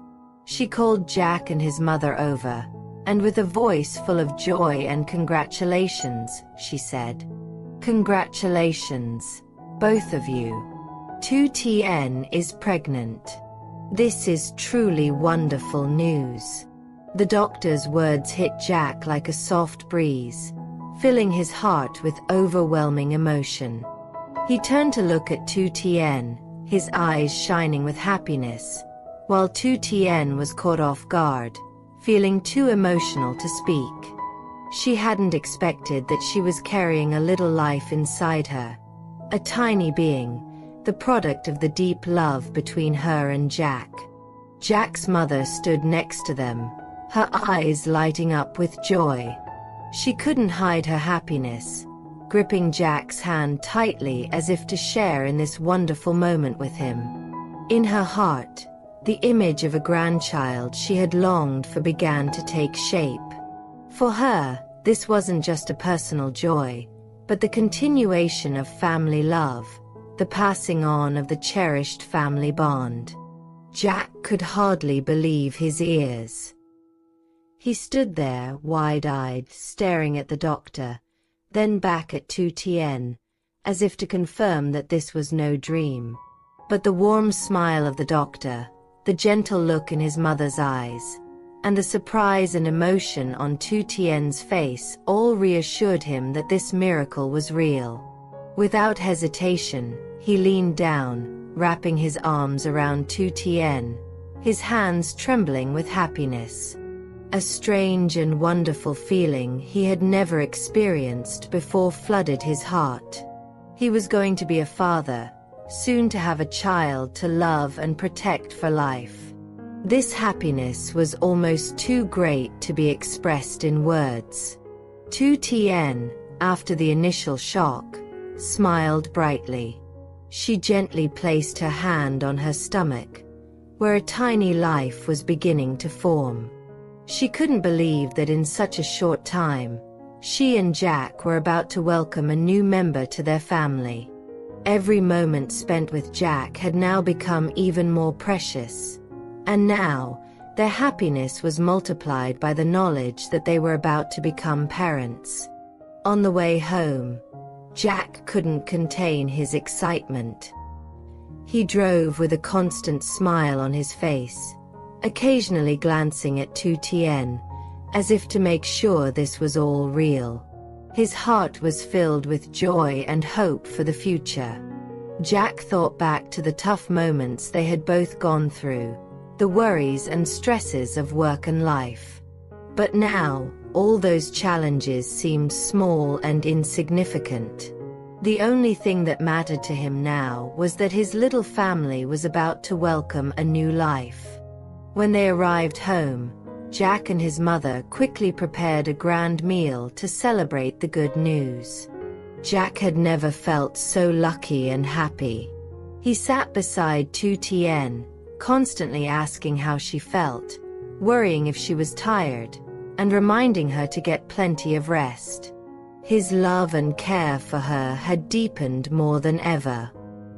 She called Jack and his mother over, and with a voice full of joy and congratulations, she said, "Congratulations, both of you. Lytutien is pregnant. This is truly wonderful news." The doctor's words hit Jack like a soft breeze, filling his heart with overwhelming emotion. He turned to look at Lytutien, his eyes shining with happiness, while Lytutien was caught off guard, feeling too emotional to speak. She hadn't expected that she was carrying a little life inside her, a tiny being, the product of the deep love between her and Jack. Jack's mother stood next to them, her eyes lighting up with joy. She couldn't hide her happiness, gripping Jack's hand tightly as if to share in this wonderful moment with him. In her heart, the image of a grandchild she had longed for began to take shape. For her, this wasn't just a personal joy, but the continuation of family love, the passing on of the cherished family bond. Jack could hardly believe his ears. He stood there, wide-eyed, staring at the doctor, then back at Lytutien, as if to confirm that this was no dream. But the warm smile of the doctor, the gentle look in his mother's eyes, and the surprise and emotion on Lytutien's face all reassured him that this miracle was real. Without hesitation, he leaned down, wrapping his arms around Lytutien, his hands trembling with happiness. A strange and wonderful feeling he had never experienced before flooded his heart. He was going to be a father, soon to have a child to love and protect for life. This happiness was almost too great to be expressed in words. Lytutien, after the initial shock, smiled brightly. She gently placed her hand on her stomach, where a tiny life was beginning to form. She couldn't believe that in such a short time, she and Jack were about to welcome a new member to their family. Every moment spent with Jack had now become even more precious, and now, their happiness was multiplied by the knowledge that they were about to become parents. On the way home, Jack couldn't contain his excitement. He drove with a constant smile on his face, occasionally glancing at Lytutien, as if to make sure this was all real. His heart was filled with joy and hope for the future. Jack thought back to the tough moments they had both gone through, the worries and stresses of work and life. But now, all those challenges seemed small and insignificant. The only thing that mattered to him now was that his little family was about to welcome a new life. When they arrived home, Jack and his mother quickly prepared a grand meal to celebrate the good news. Jack had never felt so lucky and happy. He sat beside Lytutien, constantly asking how she felt, worrying if she was tired, and reminding her to get plenty of rest. His love and care for her had deepened more than ever.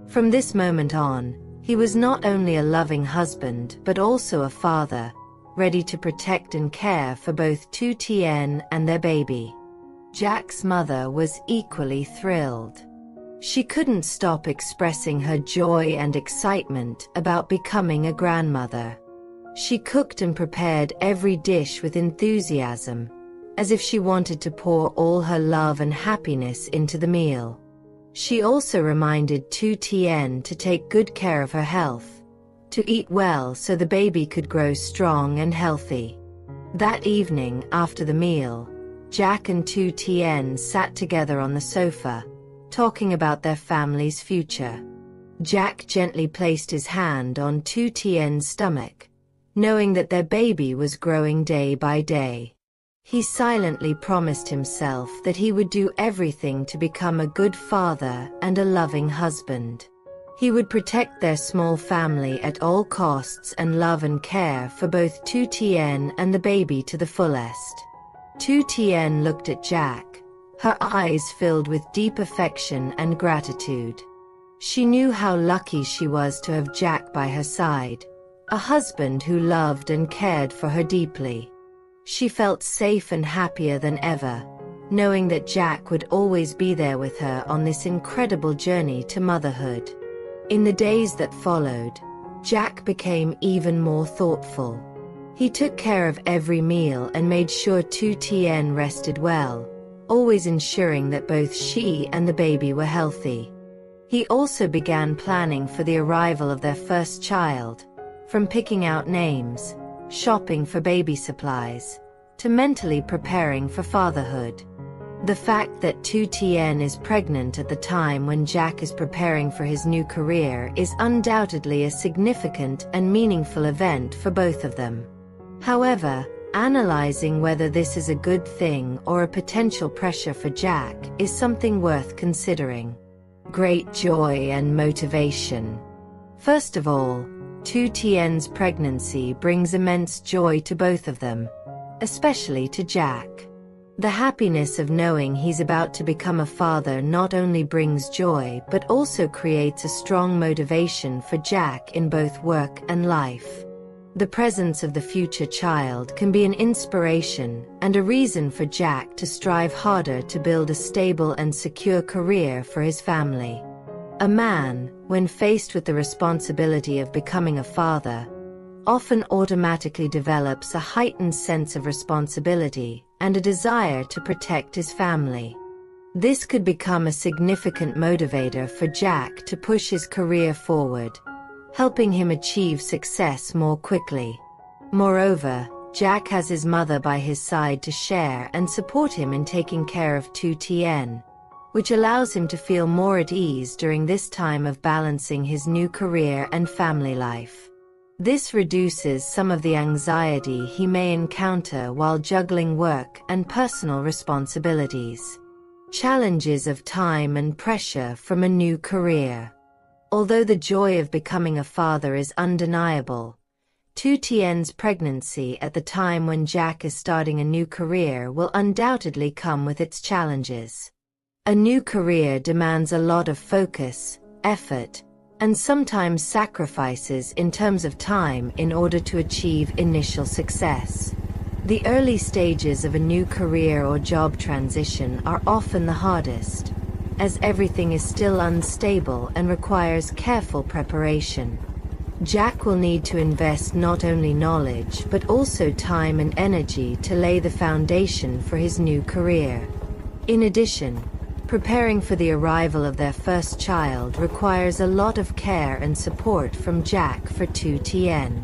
From this moment on, he was not only a loving husband but also a father, ready to protect and care for both Lytutien and their baby. Jack's mother was equally thrilled. She couldn't stop expressing her joy and excitement about becoming a grandmother. She cooked and prepared every dish with enthusiasm, as if she wanted to pour all her love and happiness into the meal. She also reminded Lytutien to take good care of her health, to eat well so the baby could grow strong and healthy. That evening, after the meal, Jack and Lytutien sat together on the sofa, talking about their family's future. Jack gently placed his hand on Lytutien's stomach, knowing that their baby was growing day by day. He silently promised himself that he would do everything to become a good father and a loving husband. He would protect their small family at all costs and love and care for both Lytutien and the baby to the fullest. Lytutien looked at Jack, her eyes filled with deep affection and gratitude. She knew how lucky she was to have Jack by her side, a husband who loved and cared for her deeply. She felt safe and happier than ever, knowing that Jack would always be there with her on this incredible journey to motherhood. In the days that followed, Jack became even more thoughtful. He took care of every meal and made sure Lytutien rested well, always ensuring that both she and the baby were healthy. He also began planning for the arrival of their first child, from picking out names, shopping for baby supplies, to mentally preparing for fatherhood. The fact that Lytutien is pregnant at the time when Jack is preparing for his new career is undoubtedly a significant and meaningful event for both of them. However, analyzing whether this is a good thing or a potential pressure for Jack is something worth considering. Great joy and motivation. First of all, Lytutien's pregnancy brings immense joy to both of them, especially to Jack. The happiness of knowing he's about to become a father not only brings joy but also creates a strong motivation for Jack in both work and life. The presence of the future child can be an inspiration and a reason for Jack to strive harder to build a stable and secure career for his family. A man, when faced with the responsibility of becoming a father, often automatically develops a heightened sense of responsibility and a desire to protect his family. This could become a significant motivator for Jack to push his career forward, helping him achieve success more quickly. Moreover, Jack has his mother by his side to share and support him in taking care of Lytutien, which allows him to feel more at ease during this time of balancing his new career and family life. This reduces some of the anxiety he may encounter while juggling work and personal responsibilities. Challenges of time and pressure from a new career. Although the joy of becoming a father is undeniable, Lytutien's pregnancy at the time when Jack is starting a new career will undoubtedly come with its challenges. A new career demands a lot of focus, effort, and sometimes sacrifices in terms of time in order to achieve initial success. The early stages of a new career or job transition are often the hardest, as everything is still unstable and requires careful preparation. Jack will need to invest not only knowledge but also time and energy to lay the foundation for his new career. In addition, preparing for the arrival of their first child requires a lot of care and support from Jack for Lytutien.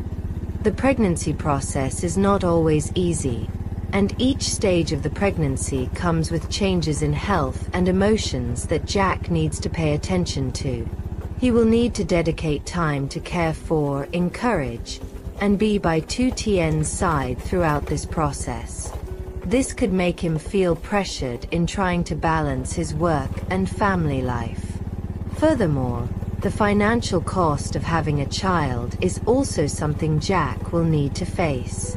The pregnancy process is not always easy, and each stage of the pregnancy comes with changes in health and emotions that Jack needs to pay attention to. He will need to dedicate time to care for, encourage, and be by Lytutien's side throughout this process. This could make him feel pressured in trying to balance his work and family life. Furthermore, the financial cost of having a child is also something Jack will need to face.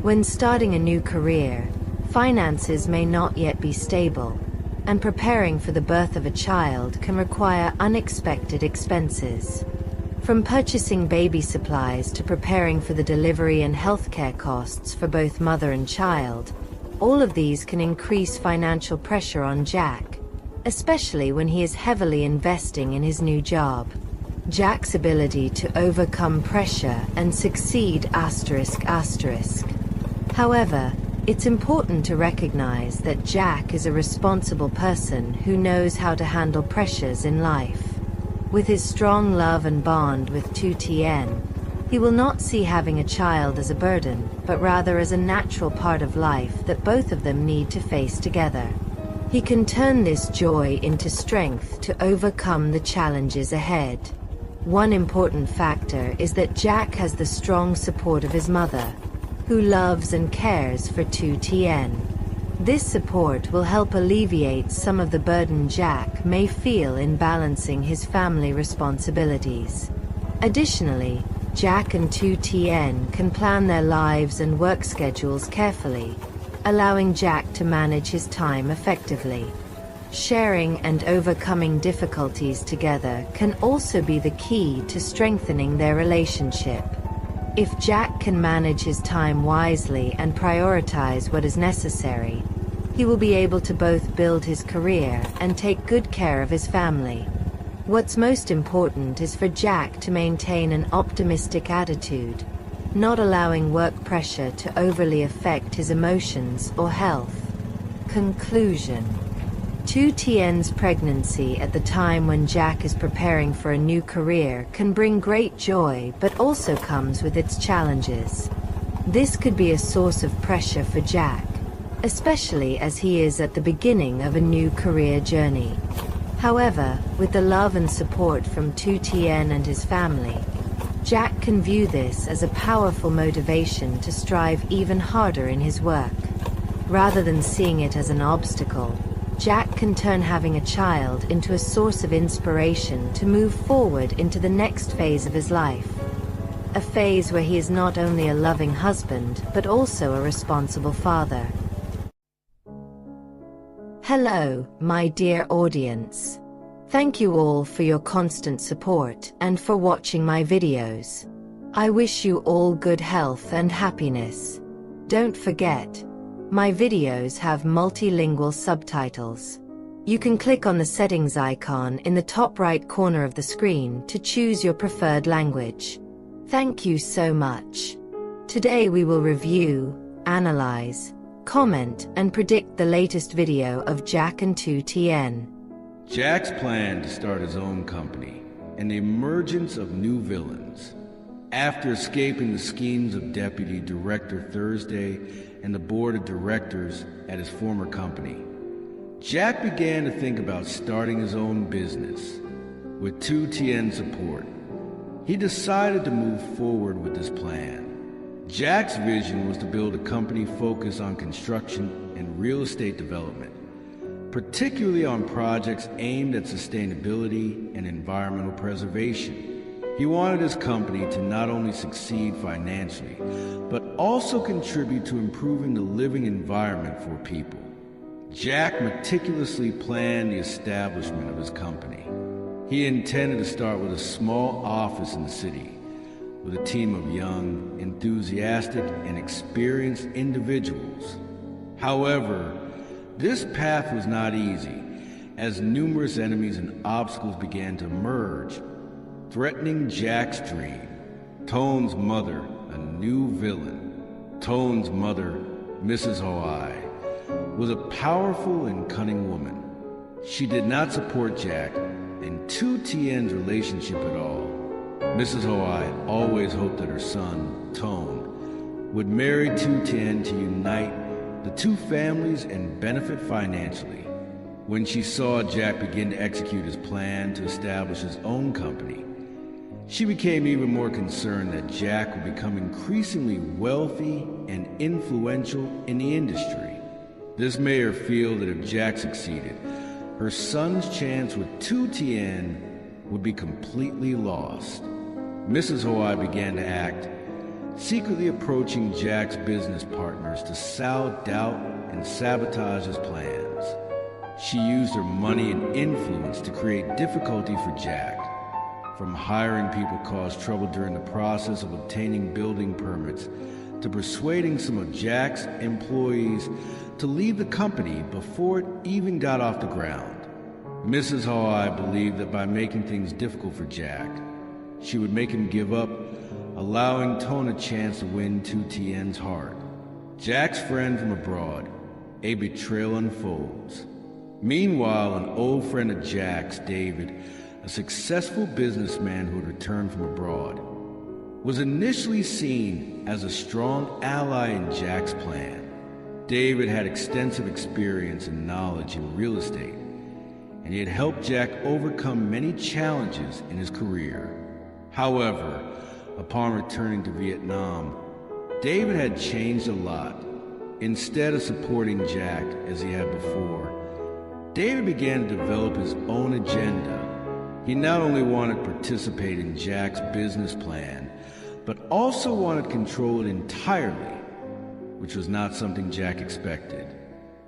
When starting a new career, finances may not yet be stable, and preparing for the birth of a child can require unexpected expenses. From purchasing baby supplies to preparing for the delivery and healthcare costs for both mother and child, all of these can increase financial pressure on Jack, especially when he is heavily investing in his new job. Jack's ability to overcome pressure and succeed ***. However, it's important to recognize that Jack is a responsible person who knows how to handle pressures in life. With his strong love and bond with Lytutien, he will not see having a child as a burden, but rather as a natural part of life that both of them need to face together. He can turn this joy into strength to overcome the challenges ahead. One important factor is that Jack has the strong support of his mother, who loves and cares for Lytutien. This support will help alleviate some of the burden Jack may feel in balancing his family responsibilities. Additionally, Jack and Lytutien can plan their lives and work schedules carefully, allowing Jack to manage his time effectively. Sharing and overcoming difficulties together can also be the key to strengthening their relationship. If Jack can manage his time wisely and prioritize what is necessary, he will be able to both build his career and take good care of his family. What's most important is for Jack to maintain an optimistic attitude, not allowing work pressure to overly affect his emotions or health. Conclusion: Lytutien's pregnancy at the time when Jack is preparing for a new career can bring great joy, but also comes with its challenges. This could be a source of pressure for Jack, especially as he is at the beginning of a new career journey. However, with the love and support from Lytutien and his family, Jack can view this as a powerful motivation to strive even harder in his work. Rather than seeing it as an obstacle, Jack can turn having a child into a source of inspiration to move forward into the next phase of his life. A phase where he is not only a loving husband, but also a responsible father. Hello, my dear audience. Thank you all for your constant support and for watching my videos. I wish you all good health and happiness. Don't forget, my videos have multilingual subtitles. You can click on the settings icon in the top right corner of the screen to choose your preferred language. Thank you so much. Today we will review, analyze, comment, and predict the latest video of Jack and Lytutien. Jack's plan to start his own company and the emergence of new villains. After escaping the schemes of Deputy Director Thursday and the board of directors at his former company, Jack began to think about starting his own business. With Lytutien's support, he decided to move forward with this plan. Jack's vision was to build a company focused on construction and real estate development, particularly on projects aimed at sustainability and environmental preservation. He wanted his company to not only succeed financially, but also contribute to improving the living environment for people. Jack meticulously planned the establishment of his company. He intended to start with a small office in the city, with a team of young, enthusiastic, and experienced individuals. However, this path was not easy, as numerous enemies and obstacles began to emerge, threatening Jack's dream. Tone's mother, a new villain. Tone's mother, Mrs. Hoai, was a powerful and cunning woman. She did not support Jack and Lytutien's relationship at all. Mrs. Hoai always hoped that her son, Tone, would marry Lytutien to unite the two families and benefit financially. When she saw Jack begin to execute his plan to establish his own company, she became even more concerned that Jack would become increasingly wealthy and influential in the industry. This made her feel that if Jack succeeded, her son's chance with lytutien would be completely lost. Mrs. Hoai began to act, secretly approaching Jack's business partners to sow doubt and sabotage his plans. She used her money and influence to create difficulty for Jack. From hiring people caused trouble during the process of obtaining building permits, to persuading some of Jack's employees to leave the company before it even got off the ground. Mrs. Hoai believed that by making things difficult for Jack, she would make him give up, allowing Tone a chance to win lytutien's heart. Jack's friend from abroad, a betrayal unfolds. Meanwhile, an old friend of Jack's, David, a successful businessman who had returned from abroad, was initially seen as a strong ally in Jack's plan. David had extensive experience and knowledge in real estate, and he had helped Jack overcome many challenges in his career. However, upon returning to Vietnam, David had changed a lot. Instead of supporting Jack as he had before, David began to develop his own agenda. He not only wanted to participate in Jack's business plan, but also wanted to control it entirely, which was not something Jack expected.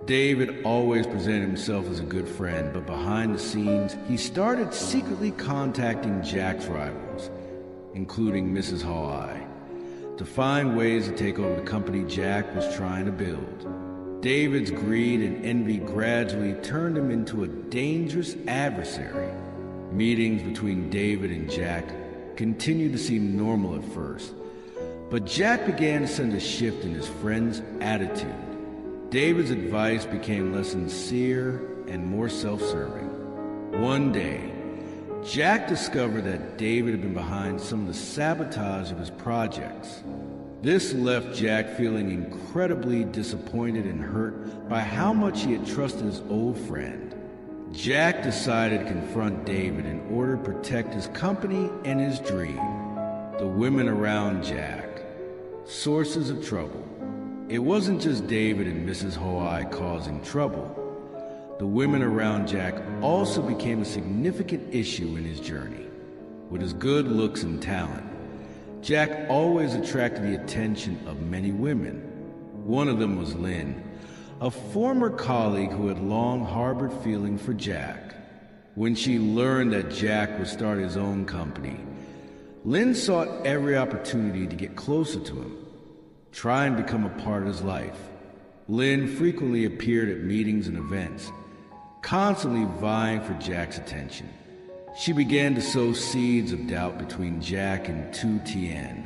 David always presented himself as a good friend, but behind the scenes, he started secretly contacting Jack's rivals, including Mrs. Hoai, to find ways to take over the company Jack was trying to build. David's greed and envy gradually turned him into a dangerous adversary. Meetings between David and Jack continued to seem normal at first, but Jack began to sense a shift in his friend's attitude. David's advice became less sincere and more self-serving. One day, Jack discovered that David had been behind some of the sabotage of his projects. This left Jack feeling incredibly disappointed and hurt by how much he had trusted his old friend. Jack decided to confront David in order to protect his company and his dream. The women around Jack, sources of trouble. It wasn't just David and Mrs. Hoai causing trouble. The women around Jack also became a significant issue in his journey. With his good looks and talent, Jack always attracted the attention of many women. One of them was Lynn, a former colleague who had long harbored feelings for Jack. When she learned that Jack would start his own company, Lynn sought every opportunity to get closer to him, try and become a part of his life. Lynn frequently appeared at meetings and events, constantly vying for Jack's attention. She began to sow seeds of doubt between Jack and lytutien,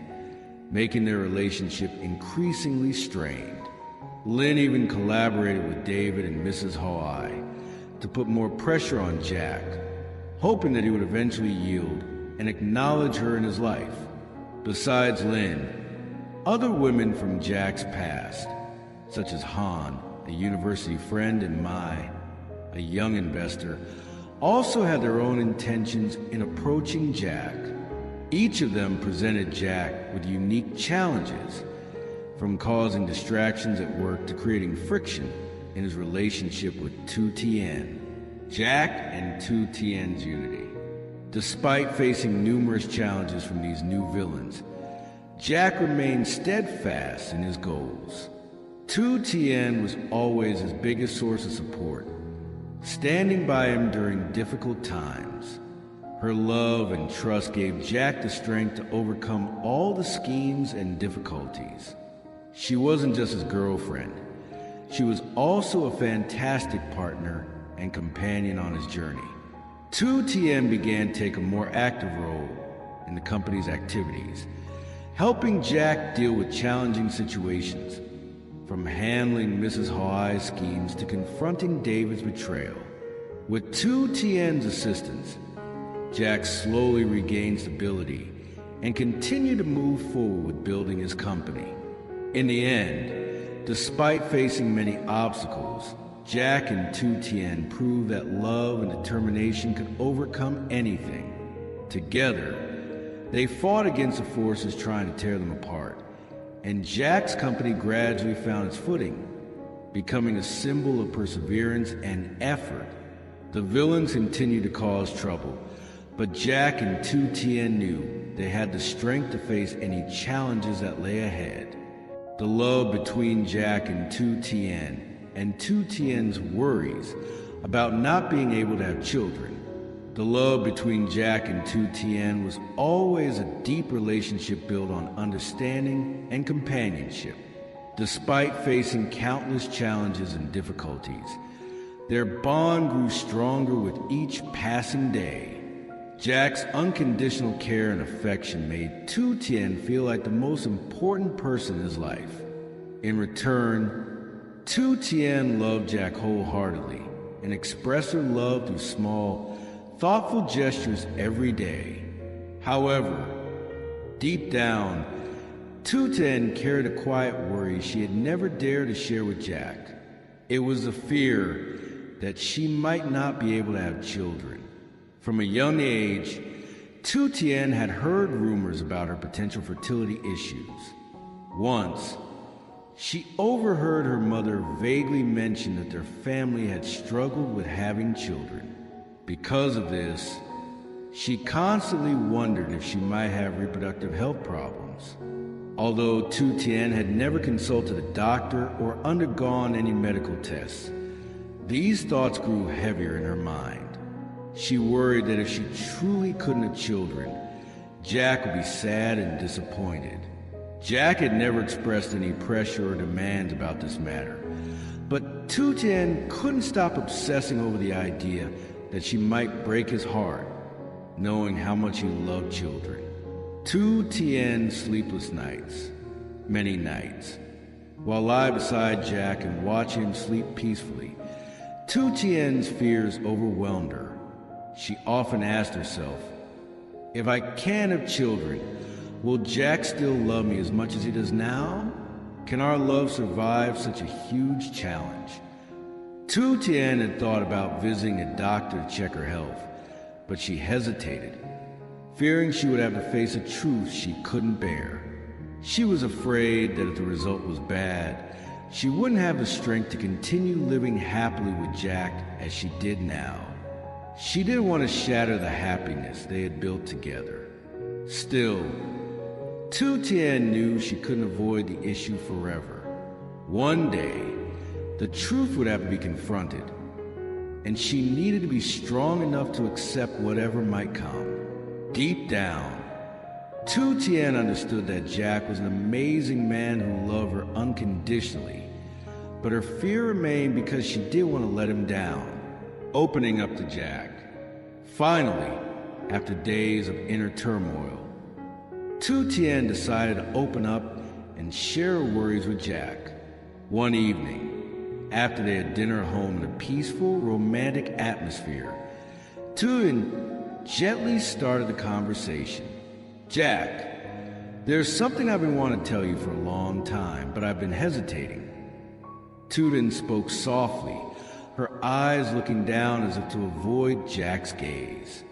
making their relationship increasingly strained. Lynn even collaborated with David and Mrs. Hoai to put more pressure on Jack, hoping that he would eventually yield and acknowledge her in his life. Besides Lynn, other women from Jack's past, such as Han, a university friend, and Mai, a young investor, also had their own intentions in approaching Jack. Each of them presented Jack with unique challenges, from causing distractions at work to creating friction in his relationship with lytutien. Jack and lytutien's unity. Despite facing numerous challenges from these new villains, Jack remained steadfast in his goals. lytutien was always his biggest source of support, standing by him during difficult times. Her love and trust gave Jack the strength to overcome all the schemes and difficulties. She wasn't just his girlfriend. She was also a fantastic partner and companion on his journey. lytutien began to take a more active role in the company's activities, helping Jack deal with challenging situations, from handling Mrs. Hoai's schemes to confronting David's betrayal. With lytutien's assistance, Jack slowly regained stability and continued to move forward with building his company. In the end, Despite facing many obstacles, Jack and Lytutien proved that love and determination could overcome anything. Together, they fought against the forces trying to tear them apart, and Jack's company gradually found its footing, becoming a symbol of perseverance and effort. The villains continued to cause trouble, but Jack and Lytutien knew they had the strength to face any challenges that lay ahead. The love between Jack and Lytutien, and Lytutien's worries about not being able to have children. The love between Jack and Lytutien was always a deep relationship built on understanding and companionship. Despite facing countless challenges and difficulties, their bond grew stronger with each passing day. Jack's unconditional care and affection made Lytutien feel like the most important person in his life. In return, Lytutien loved Jack wholeheartedly and expressed her love through small, thoughtful gestures every day. However, deep down, Lytutien carried a quiet worry she had never dared to share with Jack. It was the fear that she might not be able to have children. From a young age, Lytutien had heard rumors about her potential fertility issues. Once, she overheard her mother vaguely mention that their family had struggled with having children. Because of this, she constantly wondered if she might have reproductive health problems. Although Lytutien had never consulted a doctor or undergone any medical tests, these thoughts grew heavier in her mind. She worried that if she truly couldn't have children, Jack would be sad and disappointed. Jack had never expressed any pressure or demands about this matter, but Lytutien couldn't stop obsessing over the idea that she might break his heart, knowing how much he loved children. Lytutien's sleepless nights, many nights, while lie beside Jack and watch him sleep peacefully, Lytutien's fears overwhelmed her. She often asked herself, if I can have children, will Jack still love me as much as he does now? Can our love survive such a huge challenge? Lytutien had thought about visiting a doctor to check her health, but she hesitated, fearing she would have to face a truth she couldn't bear. She was afraid that if the result was bad, she wouldn't have the strength to continue living happily with Jack as she did now. She didn't want to shatter the happiness they had built together. Still, Lytutien knew she couldn't avoid the issue forever. One day, the truth would have to be confronted, and she needed to be strong enough to accept whatever might come. Deep down, Lytutien understood that Jack was an amazing man who loved her unconditionally, but her fear remained because she didn't want to let him down. Opening up to Jack. Finally, after days of inner turmoil, Lytutien decided to open up and share her worries with Jack. One evening, after they had dinner home in a peaceful, romantic atmosphere, Lytutien gently started the conversation. Jack, there's something I've been wanting to tell you for a long time, but I've been hesitating. Lytutien spoke softly, her eyes looking down as if to avoid Jack's gaze.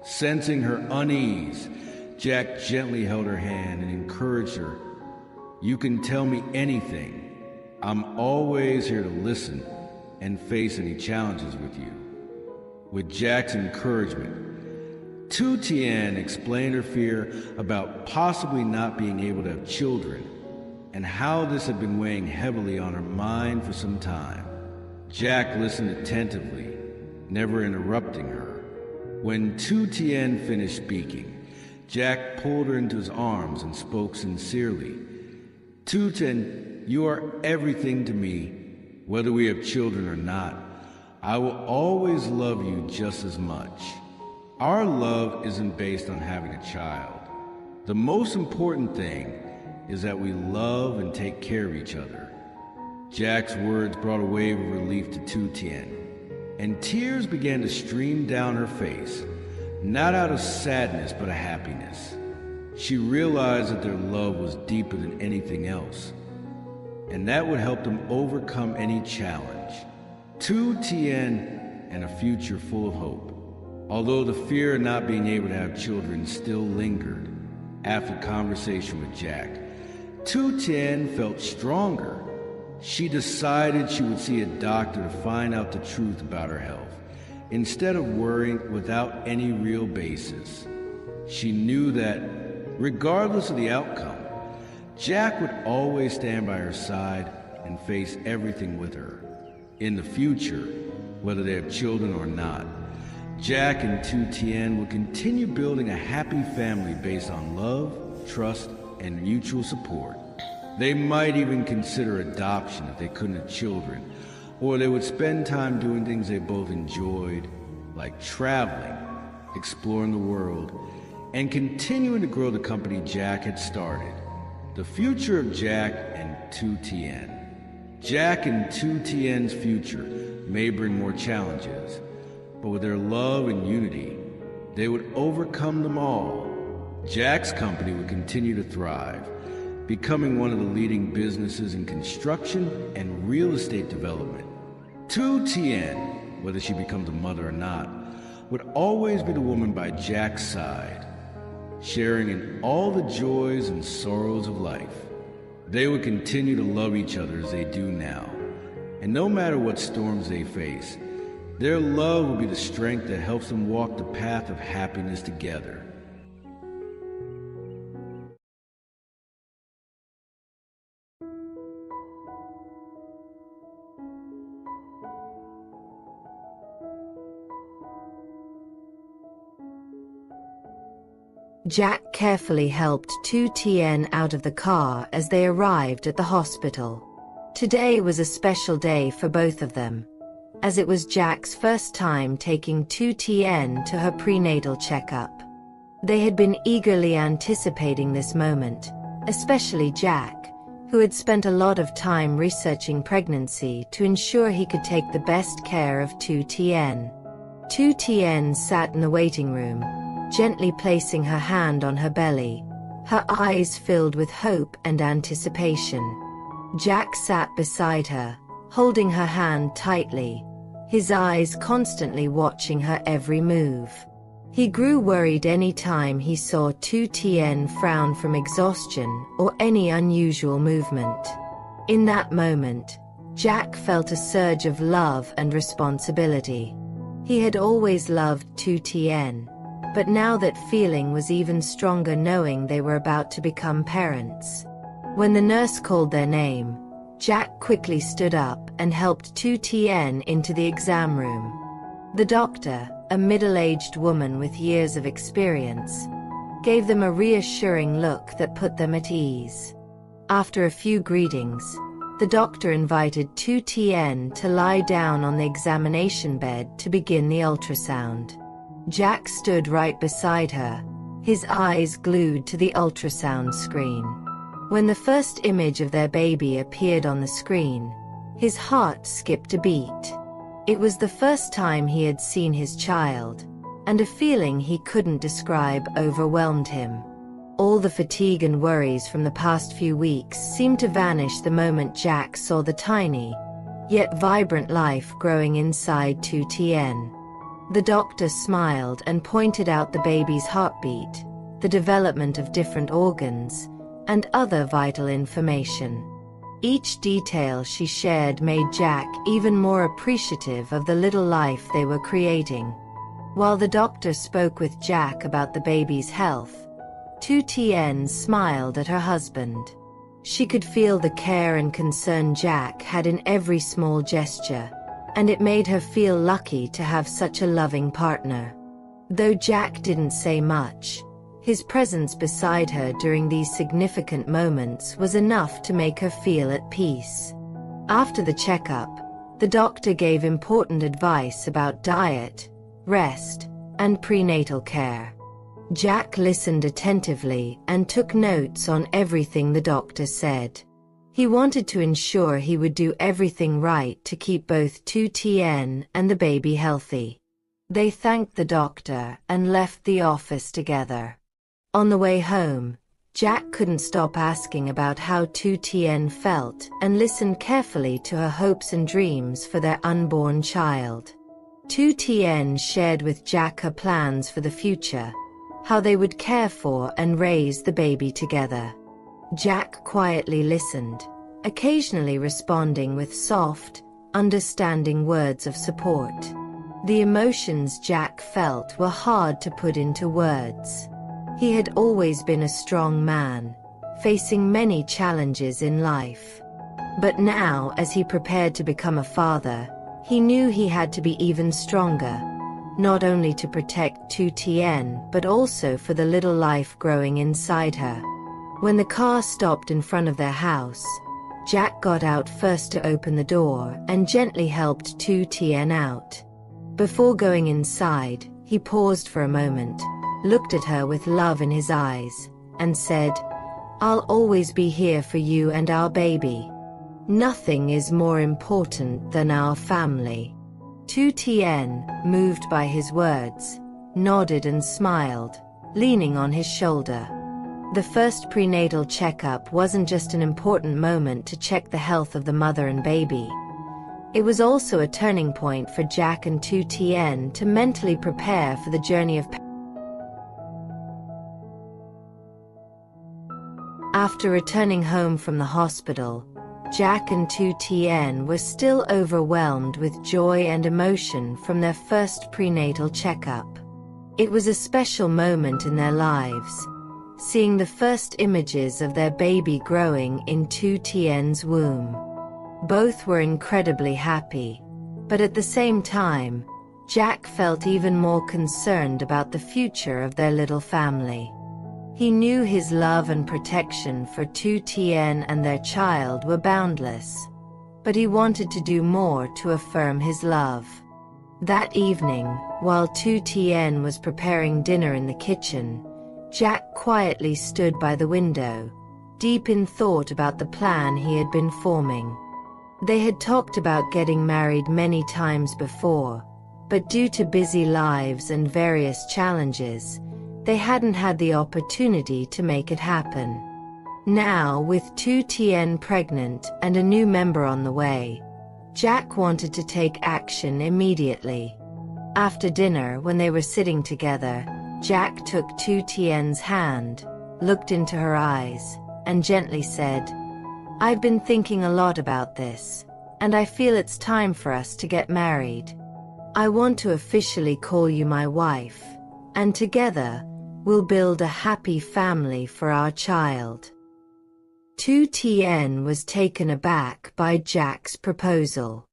Sensing her unease, Jack gently held her hand and encouraged her. You can tell me anything. I'm always here to listen and face any challenges with you. With Jack's encouragement, Lytutien explained her fear about possibly not being able to have children and how this had been weighing heavily on her mind for some time. Jack listened attentively, never interrupting her. When Lytutien finished speaking, Jack pulled her into his arms and spoke sincerely. Lytutien, you are everything to me. Whether we have children or not, I will always love you just as much. Our love isn't based on having a child. The most important thing is that we love and take care of each other. Jack's words brought a wave of relief to Lytutien, and tears began to stream down her face, not out of sadness but of happiness. She realized that their love was deeper than anything else. and that would help them overcome any challenge. TL and a future full of hope. Although the fear of not being able to have children still lingered after conversation with Jack, TL felt stronger. She decided she would see a doctor to find out the truth about her health, instead of worrying without any real basis. She knew that, regardless of the outcome, Jack would always stand by her side and face everything with her. In the future, whether they have children or not, Jack and TL will continue building a happy family based on love, trust, and mutual support. They might even consider adoption if they couldn't have children, or they would spend time doing things they both enjoyed, like traveling, exploring the world, and continuing to grow the company Jack had started. The future of Jack and TL. Jack and TL's future may bring more challenges, but with their love and unity, they would overcome them all. Jack's company would continue to thrive, becoming one of the leading businesses in construction and real estate development. TL, whether she becomes a mother or not, would always be the woman by Jack's side, sharing in all the joys and sorrows of life. They would continue to love each other as they do now, and no matter what storms they face, their love will be the strength that helps them walk the path of happiness together. Jack carefully helped TL out of the car as they arrived at the hospital. Today was a special day for both of them, as it was Jack's first time taking TL to her prenatal checkup. They had been eagerly anticipating this moment, especially Jack, who had spent a lot of time researching pregnancy to ensure he could take the best care of TL. TL sat in the waiting room, gently placing her hand on her belly, her eyes filled with hope and anticipation. Jack sat beside her, holding her hand tightly, his eyes constantly watching her every move. He grew worried any time he saw TL frown from exhaustion or any unusual movement. In that moment, Jack felt a surge of love and responsibility. He had always loved TL, but now that feeling was even stronger knowing they were about to become parents. When the nurse called their name, Jack quickly stood up and helped TL into the exam room. The doctor, a middle-aged woman with years of experience, gave them a reassuring look that put them at ease. After a few greetings, the doctor invited TL to lie down on the examination bed to begin the ultrasound. Jack stood right beside her, his eyes glued to the ultrasound screen. When the first image of their baby appeared on the screen, his heart skipped a beat. It was the first time he had seen his child, and a feeling he couldn't describe overwhelmed him. All the fatigue and worries from the past few weeks seemed to vanish the moment Jack saw the tiny, yet vibrant life growing inside TL. The doctor smiled and pointed out the baby's heartbeat, the development of different organs, and other vital information. Each detail she shared made Jack even more appreciative of the little life they were creating. While the doctor spoke with Jack about the baby's health, TL smiled at her husband. She could feel the care and concern Jack had in every small gesture, and it made her feel lucky to have such a loving partner. Though Jack didn't say much, his presence beside her during these significant moments was enough to make her feel at peace. After the checkup, the doctor gave important advice about diet, rest, and prenatal care. Jack listened attentively and took notes on everything the doctor said. He wanted to ensure he would do everything right to keep both TL and the baby healthy. They thanked the doctor and left the office together. On the way home, Jack couldn't stop asking about how Lytutien felt and listened carefully to her hopes and dreams for their unborn child. Lytutien shared with Jack her plans for the future, how they would care for and raise the baby together. Jack quietly listened, occasionally responding with soft, understanding words of support. The emotions Jack felt were hard to put into words. He had always been a strong man, facing many challenges in life. But now, as he prepared to become a father, he knew he had to be even stronger, not only to protect Lytutien but also for the little life growing inside her. When the car stopped in front of their house, Jack got out first to open the door and gently helped Lytutien out. Before going inside, he paused for a moment, looked at her with love in his eyes, and said, "I'll always be here for you and our baby. Nothing is more important than our family." Lytutien, moved by his words, nodded and smiled, leaning on his shoulder. The first prenatal checkup wasn't just an important moment to check the health of the mother and baby. It was also a turning point for Jack and Lytutien to mentally prepare for the journey of After returning home from the hospital, Jack and Lytutien were still overwhelmed with joy and emotion from their first prenatal checkup. It was a special moment in their lives, seeing the first images of their baby growing in Lytutien's womb. Both were incredibly happy, but at the same time, Jack felt even more concerned about the future of their little family. He knew his love and protection for Lytutien and their child were boundless, but he wanted to do more to affirm his love. That evening, while Lytutien was preparing dinner in the kitchen, Jack quietly stood by the window, deep in thought about the plan he had been forming. They had talked about getting married many times before, but due to busy lives and various challenges, they hadn't had the opportunity to make it happen. Now, with Lytutien pregnant and a new member on the way, Jack wanted to take action immediately. After dinner, when they were sitting together, Jack took Lytutien's hand, looked into her eyes, and gently said, "I've been thinking a lot about this, and I feel it's time for us to get married. I want to officially call you my wife, and together, we'll build a happy family for our child." Lytutien was taken aback by Jack's proposal.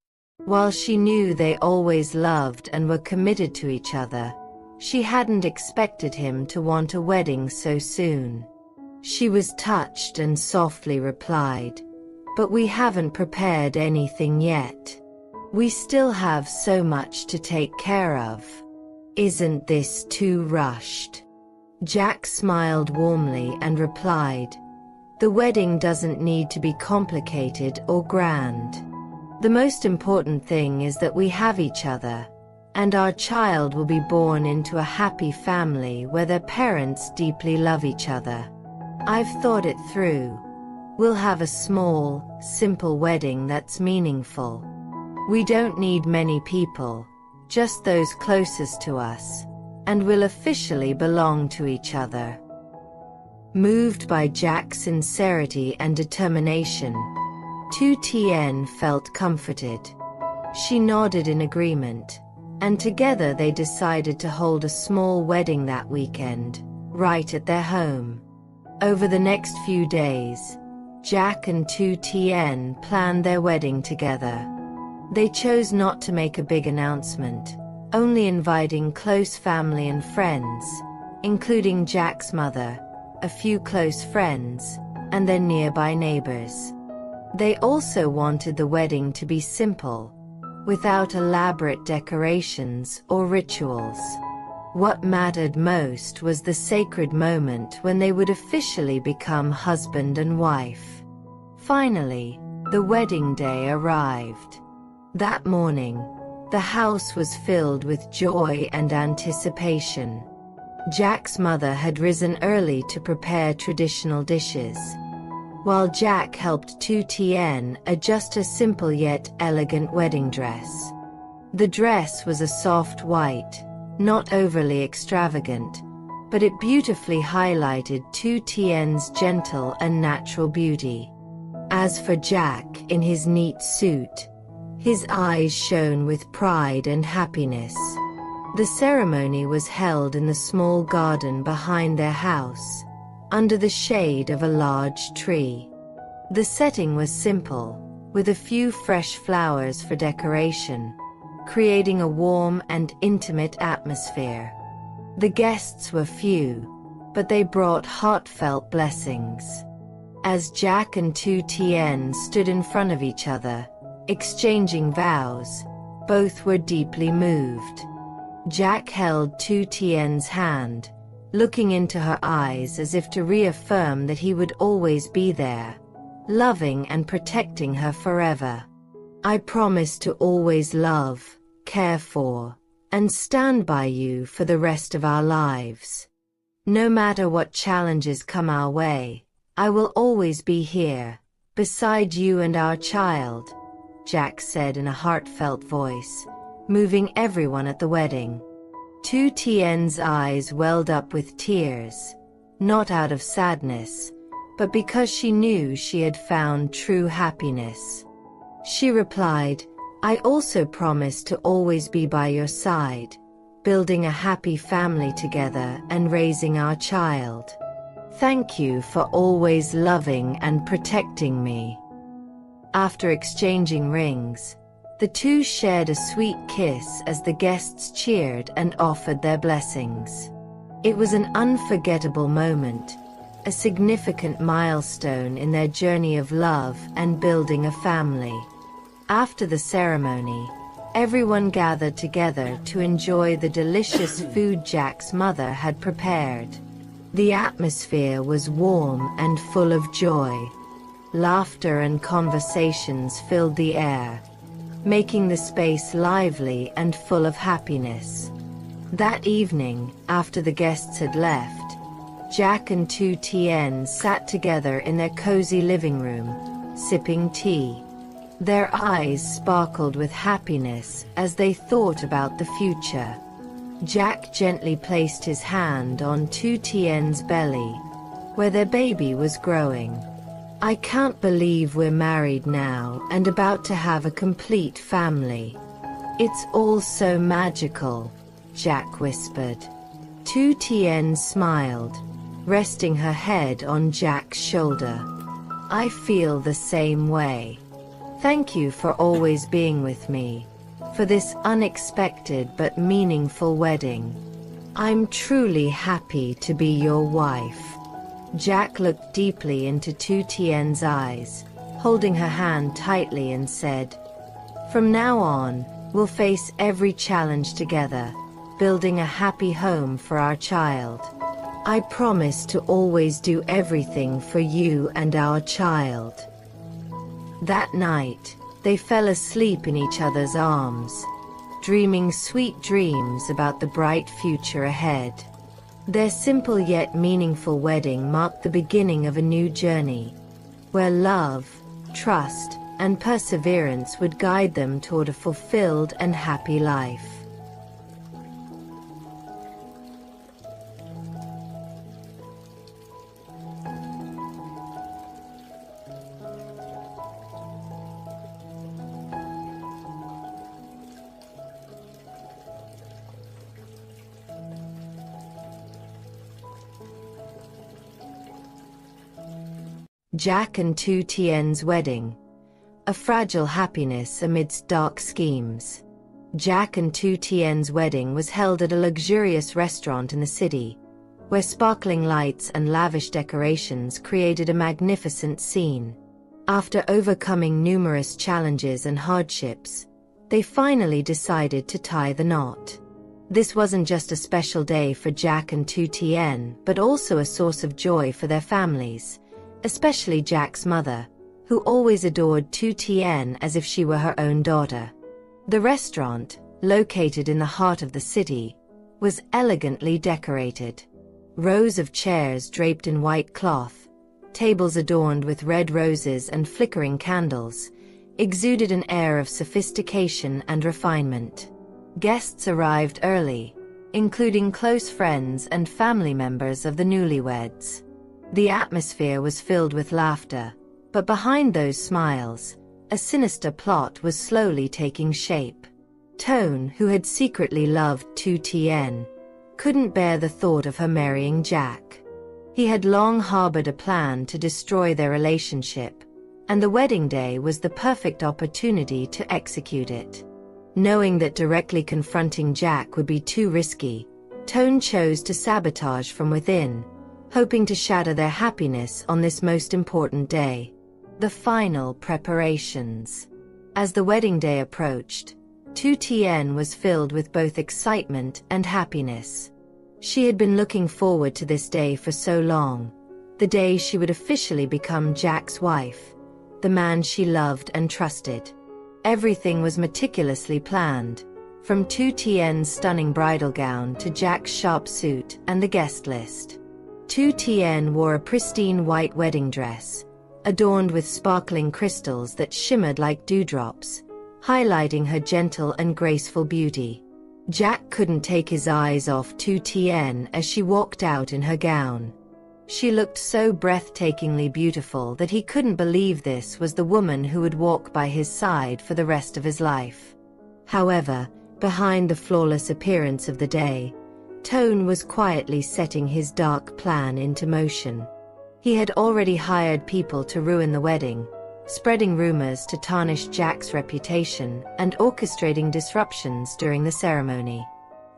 While she knew they always loved and were committed to each other, she hadn't expected him to want a wedding so soon. She was touched and softly replied, "But we haven't prepared anything yet. We still have so much to take care of. Isn't this too rushed?" Jack smiled warmly and replied, "The wedding doesn't need to be complicated or grand. The most important thing is that we have each other, and our child will be born into a happy family where their parents deeply love each other. I've thought it through. We'll have a small, simple wedding that's meaningful. We don't need many people, just those closest to us, and we'll officially belong to each other." Moved by Jack's sincerity and determination, Lytutien felt comforted. She nodded in agreement, and together they decided to hold a small wedding that weekend, right at their home. Over the next few days, Jack and Lytutien planned their wedding together. They chose not to make a big announcement, only inviting close family and friends, including Jack's mother, a few close friends, and their nearby neighbors. They also wanted the wedding to be simple, without elaborate decorations or rituals. What mattered most was the sacred moment when they would officially become husband and wife. Finally, the wedding day arrived. That morning, the house was filled with joy and anticipation. Jack's mother had risen early to prepare traditional dishes, while Jack helped Lytutien adjust a simple yet elegant wedding dress. The dress was a soft white, not overly extravagant, but it beautifully highlighted Lytutien's gentle and natural beauty. As for Jack, in his neat suit, his eyes shone with pride and happiness. The ceremony was held in the small garden behind their house, under the shade of a large tree. The setting was simple, with a few fresh flowers for decoration, creating a warm and intimate atmosphere. The guests were few, but they brought heartfelt blessings. As Jack and Lytutien stood in front of each other, exchanging vows, both were deeply moved. Jack held Lytutien's hand, looking into her eyes as if to reaffirm that he would always be there, loving and protecting her forever. "I promise to always love, care for, and stand by you for the rest of our lives. No matter what challenges come our way, I will always be here, beside you and our child," Jack said in a heartfelt voice, moving everyone at the wedding. Lytutien's eyes welled up with tears, not out of sadness, but because she knew she had found true happiness. She replied, "I also promise to always be by your side, building a happy family together and raising our child. Thank you for always loving and protecting me." After exchanging rings, the two shared a sweet kiss as the guests cheered and offered their blessings. It was an unforgettable moment, a significant milestone in their journey of love and building a family. After the ceremony, everyone gathered together to enjoy the delicious food Jack's mother had prepared. The atmosphere was warm and full of joy. Laughter and conversations filled the air, making the space lively and full of happiness. That evening, after the guests had left, Jack and Lytutien sat together in their cozy living room, sipping tea. Their eyes sparkled with happiness as they thought about the future. Jack gently placed his hand on Lytutien's belly, where their baby was growing. "I can't believe we're married now and about to have a complete family. It's all so magical," Jack whispered. Lytutien smiled, resting her head on Jack's shoulder. "I feel the same way. Thank you for always being with me, for this unexpected but meaningful wedding. I'm truly happy to be your wife." Jack looked deeply into Lytutien's eyes, holding her hand tightly, and said, "From now on, we'll face every challenge together, building a happy home for our child. I promise to always do everything for you and our child." That night, they fell asleep in each other's arms, dreaming sweet dreams about the bright future ahead. Their simple yet meaningful wedding marked the beginning of a new journey, where love, trust, and perseverance would guide them toward a fulfilled and happy life. Jack and Lytutien's wedding. A fragile happiness amidst dark schemes. Jack and Lytutien's wedding was held at a luxurious restaurant in the city, where sparkling lights and lavish decorations created a magnificent scene. After overcoming numerous challenges and hardships, they finally decided to tie the knot. This wasn't just a special day for Jack and Lytutien, but also a source of joy for their families, especially Jack's mother, who always adored Lytutien as if she were her own daughter. The restaurant, located in the heart of the city, was elegantly decorated. Rows of chairs draped in white cloth, tables adorned with red roses and flickering candles, exuded an air of sophistication and refinement. Guests arrived early, including close friends and family members of the newlyweds. The atmosphere was filled with laughter, but behind those smiles, a sinister plot was slowly taking shape. Tone, who had secretly loved Lytutien, couldn't bear the thought of her marrying Jack. He had long harbored a plan to destroy their relationship, and the wedding day was the perfect opportunity to execute it. Knowing that directly confronting Jack would be too risky, Tone chose to sabotage from within, hoping to shatter their happiness on this most important day. The final preparations. As the wedding day approached, Lytutien was filled with both excitement and happiness. She had been looking forward to this day for so long, the day she would officially become Jack's wife, the man she loved and trusted. Everything was meticulously planned, from Lytutien's stunning bridal gown to Jack's sharp suit and the guest list. Lytutien wore a pristine white wedding dress, adorned with sparkling crystals that shimmered like dewdrops, highlighting her gentle and graceful beauty. Jack couldn't take his eyes off Lytutien as she walked out in her gown. She looked so breathtakingly beautiful that he couldn't believe this was the woman who would walk by his side for the rest of his life. However, behind the flawless appearance of the day, Tone was quietly setting his dark plan into motion. He had already hired people to ruin the wedding, spreading rumors to tarnish Jack's reputation and orchestrating disruptions during the ceremony.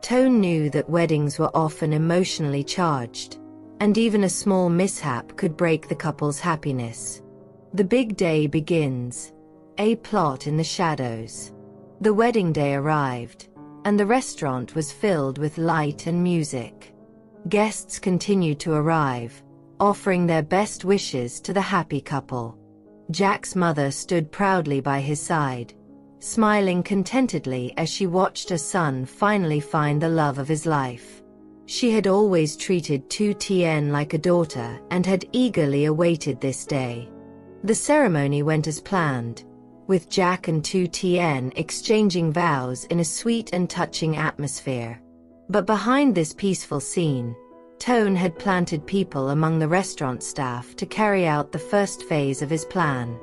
Tone knew that weddings were often emotionally charged, and even a small mishap could break the couple's happiness. The big day begins. A plot in the shadows. The wedding day arrived, and the restaurant was filled with light and music. Guests continued to arrive, offering their best wishes to the happy couple. Jack's mother stood proudly by his side, smiling contentedly as she watched her son finally find the love of his life. She had always treated Lytutien like a daughter and had eagerly awaited this day. The ceremony went as planned, with Jack and Lytutien exchanging vows in a sweet and touching atmosphere. But behind this peaceful scene, Tone had planted people among the restaurant staff to carry out the first phase of his plan.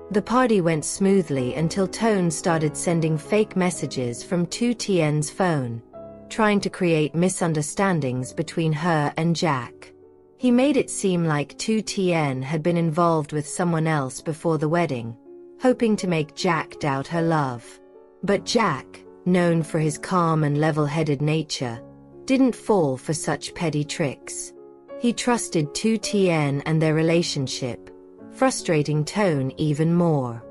The party went smoothly until Tone started sending fake messages from Lytutien's phone, trying to create misunderstandings between her and Jack. He made it seem like Lytutien had been involved with someone else before the wedding, hoping to make Jack doubt her love. But Jack, known for his calm and level-headed nature, didn't fall for such petty tricks. He trusted Lytutien and their relationship, frustrating Tone even more.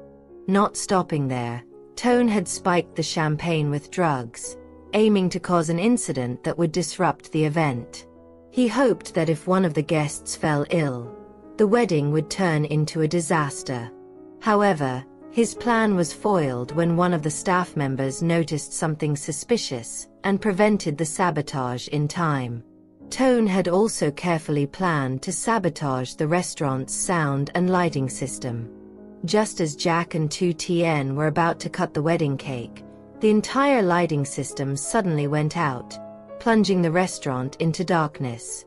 Not stopping there, Tone had spiked the champagne with drugs, aiming to cause an incident that would disrupt the event. He hoped that if one of the guests fell ill, the wedding would turn into a disaster. However, his plan was foiled when one of the staff members noticed something suspicious and prevented the sabotage in time. Tone had also carefully planned to sabotage the restaurant's sound and lighting system. Just as Jack and Lytutien were about to cut the wedding cake, the entire lighting system suddenly went out, plunging the restaurant into darkness.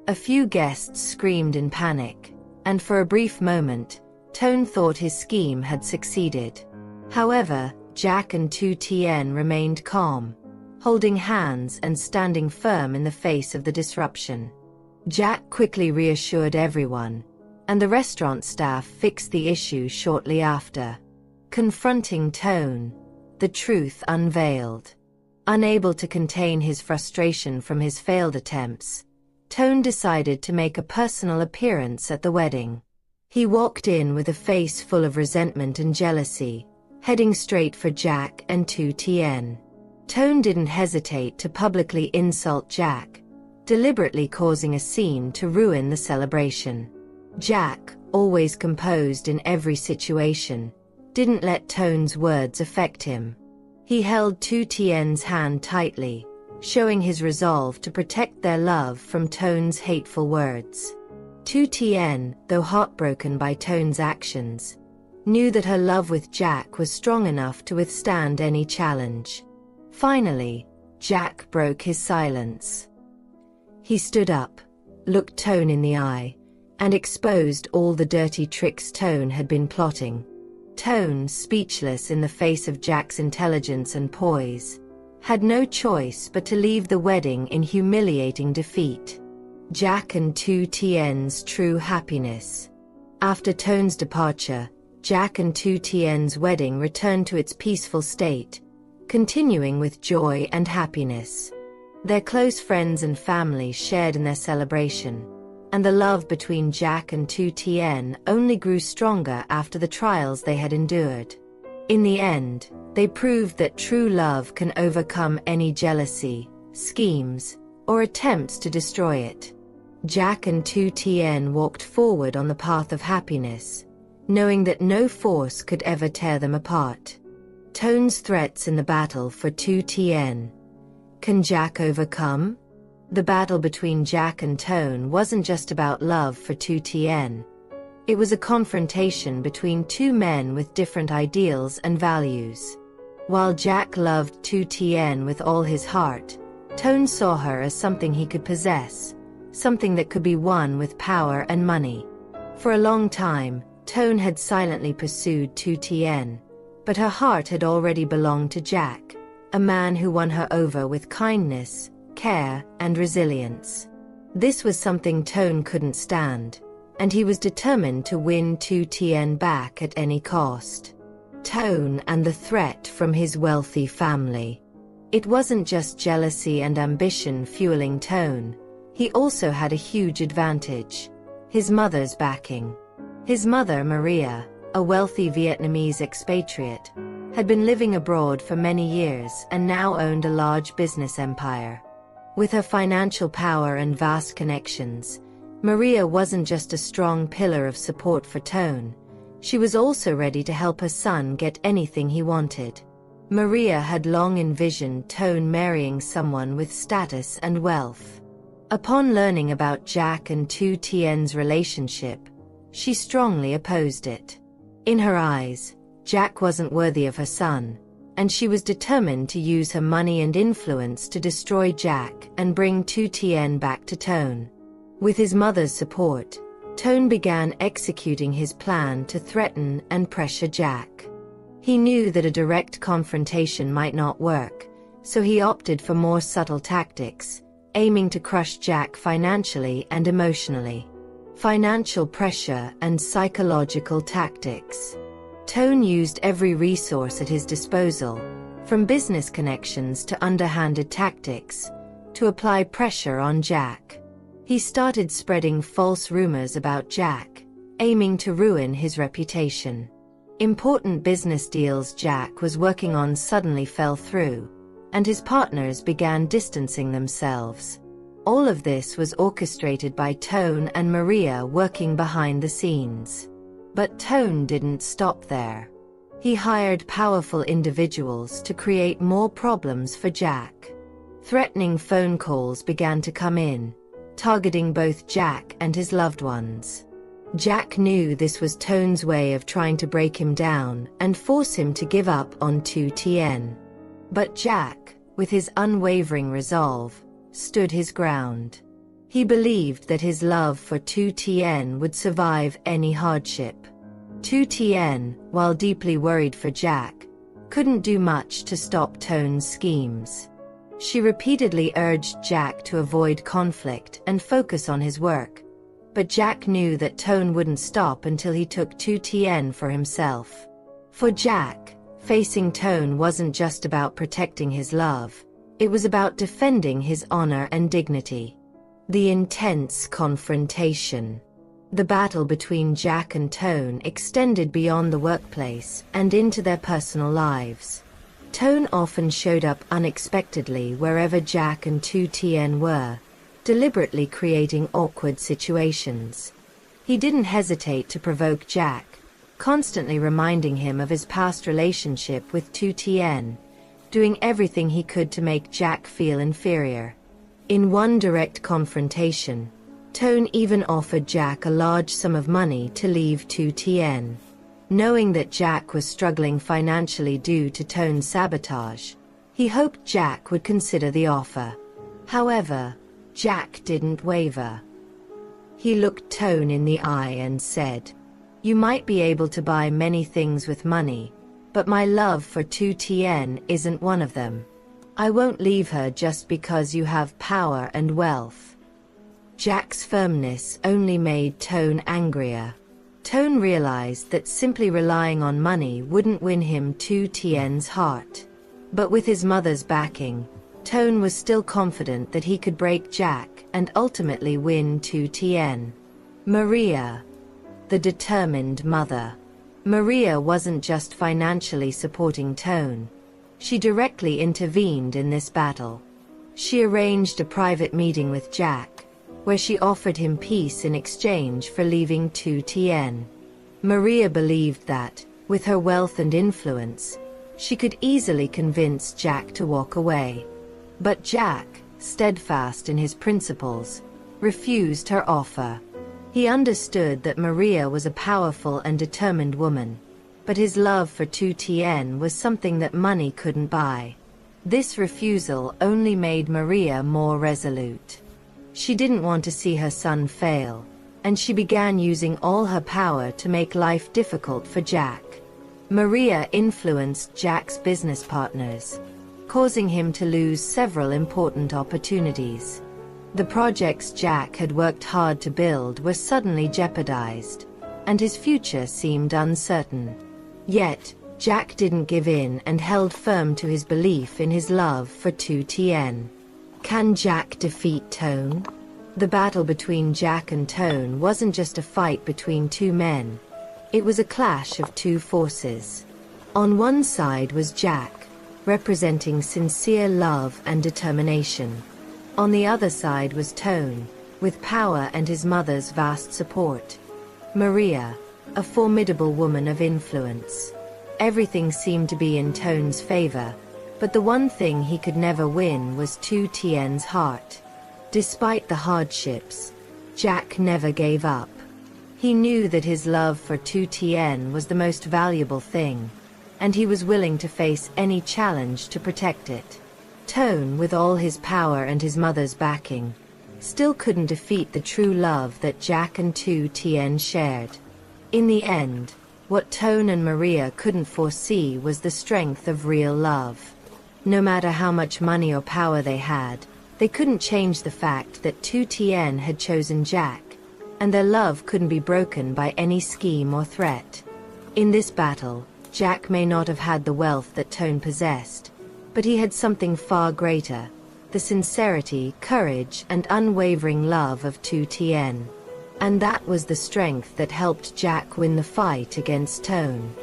A few guests screamed in panic, and for a brief moment, Tone thought his scheme had succeeded. However, Jack and Lytutien remained calm, holding hands and standing firm in the face of the disruption. Jack quickly reassured everyone, and the restaurant staff fixed the issue shortly after. Confronting Tone, the truth unveiled. Unable to contain his frustration from his failed attempts, Tone decided to make a personal appearance at the wedding. He walked in with a face full of resentment and jealousy, heading straight for Jack and Lytutien. Tone didn't hesitate to publicly insult Jack, deliberately causing a scene to ruin the celebration. Jack, always composed in every situation, didn't let Tone's words affect him. He held Lytutien's hand tightly, showing his resolve to protect their love from Tone's hateful words. Lytutien, though heartbroken by Tone's actions, knew that her love with Jack was strong enough to withstand any challenge. Finally, Jack broke his silence. He stood up, looked Tone in the eye, and exposed all the dirty tricks Tone had been plotting. Tone, speechless in the face of Jack's intelligence and poise, had no choice but to leave the wedding in humiliating defeat. Jack and Lytutien's true happiness. After Tone's departure, Jack and Lytutien's wedding returned to its peaceful state, continuing with joy and happiness. Their close friends and family shared in their celebration, and the love between Jack and Lytutien only grew stronger after the trials they had endured. In the end, they proved that true love can overcome any jealousy, schemes, or attempts to destroy it. Jack and Lytutien walked forward on the path of happiness, knowing that no force could ever tear them apart. Tone's threats in the battle for Lytutien. Can Jack overcome? The battle between Jack and Tone wasn't just about love for Lytutien. It was a confrontation between two men with different ideals and values. While Jack loved Lytutien with all his heart, Tone saw her as something he could possess, something that could be won with power and money. For a long time, Tone had silently pursued Lytutien, but her heart had already belonged to Jack, a man who won her over with kindness, care, and resilience. This was something Tone couldn't stand, and he was determined to win Lytutien back at any cost. Tone and the threat from his wealthy family. It wasn't just jealousy and ambition fueling Tone. He also had a huge advantage: his mother's backing. His mother, Maria, a wealthy Vietnamese expatriate, had been living abroad for many years and now owned a large business empire. With her financial power and vast connections, Maria wasn't just a strong pillar of support for Tone, she was also ready to help her son get anything he wanted. Maria had long envisioned Tone marrying someone with status and wealth. Upon learning about Jack and Lytutien's relationship, she strongly opposed it. In her eyes, Jack wasn't worthy of her son, and she was determined to use her money and influence to destroy Jack and bring Lytutien back to Tone. With his mother's support, Tone began executing his plan to threaten and pressure Jack. He knew that a direct confrontation might not work, so he opted for more subtle tactics, aiming to crush Jack financially and emotionally. Financial pressure and psychological tactics. Tone used every resource at his disposal, from business connections to underhanded tactics, to apply pressure on Jack. He started spreading false rumors about Jack, aiming to ruin his reputation. Important business deals Jack was working on suddenly fell through, and his partners began distancing themselves. All of this was orchestrated by Tone and Maria working behind the scenes. But Tone didn't stop there. He hired powerful individuals to create more problems for Jack. Threatening phone calls began to come in, targeting both Jack and his loved ones. Jack knew this was Tone's way of trying to break him down and force him to give up on Lytutien. But Jack, with his unwavering resolve, stood his ground. He believed that his love for Lytutien would survive any hardship. Lytutien, while deeply worried for Jack, couldn't do much to stop Tone's schemes. She repeatedly urged Jack to avoid conflict and focus on his work, but Jack knew that Tone wouldn't stop until he took Lytutien for himself. For Jack, facing Tone wasn't just about protecting his love, it was about defending his honor and dignity. The intense confrontation. The battle between Jack and Tone extended beyond the workplace and into their personal lives. Tone often showed up unexpectedly wherever Jack and Lytutien were, deliberately creating awkward situations. He didn't hesitate to provoke Jack, constantly reminding him of his past relationship with Lytutien, doing everything he could to make Jack feel inferior. In one direct confrontation, Tone even offered Jack a large sum of money to leave Lytutien. Knowing that Jack was struggling financially due to Tone's sabotage, he hoped Jack would consider the offer. However, Jack didn't waver. He looked Tone in the eye and said, "You might be able to buy many things with money, but my love for Lytutien isn't one of them. I won't leave her just because you have power and wealth." Jack's firmness only made Tone angrier. Tone realized that simply relying on money wouldn't win him Lytutien's heart. But with his mother's backing, Tone was still confident that he could break Jack and ultimately win Lytutien. Maria, the determined mother. Maria wasn't just financially supporting Tone. She directly intervened in this battle. She arranged a private meeting with Jack, where she offered him peace in exchange for leaving Lytutien. Maria believed that, with her wealth and influence, she could easily convince Jack to walk away. But Jack, steadfast in his principles, refused her offer. He understood that Maria was a powerful and determined woman, but his love for Lytutien was something that money couldn't buy. This refusal only made Maria more resolute. She didn't want to see her son fail, and she began using all her power to make life difficult for Jack. Maria influenced Jack's business partners, causing him to lose several important opportunities. The projects Jack had worked hard to build were suddenly jeopardized, and his future seemed uncertain. Yet, Jack didn't give in and held firm to his belief in his love for Lytutien. Can Jack defeat Tone? The battle between Jack and Tone wasn't just a fight between two men. It was a clash of two forces. On one side was Jack, representing sincere love and determination. On the other side was Tone, with power and his mother's vast support. Maria, a formidable woman of influence. Everything seemed to be in Tone's favor, but the one thing he could never win was Lytutien's heart. Despite the hardships, Jack never gave up. He knew that his love for Lytutien was the most valuable thing, and he was willing to face any challenge to protect it. Tone, with all his power and his mother's backing, still couldn't defeat the true love that Jack and Lytutien shared. In the end, what Tone and Maria couldn't foresee was the strength of real love. No matter how much money or power they had, they couldn't change the fact that Lytutien had chosen Jack, and their love couldn't be broken by any scheme or threat. In this battle, Jack may not have had the wealth that Tone possessed, but he had something far greater: the sincerity, courage, and unwavering love of Lytutien. And that was the strength that helped Jack win the fight against Tone.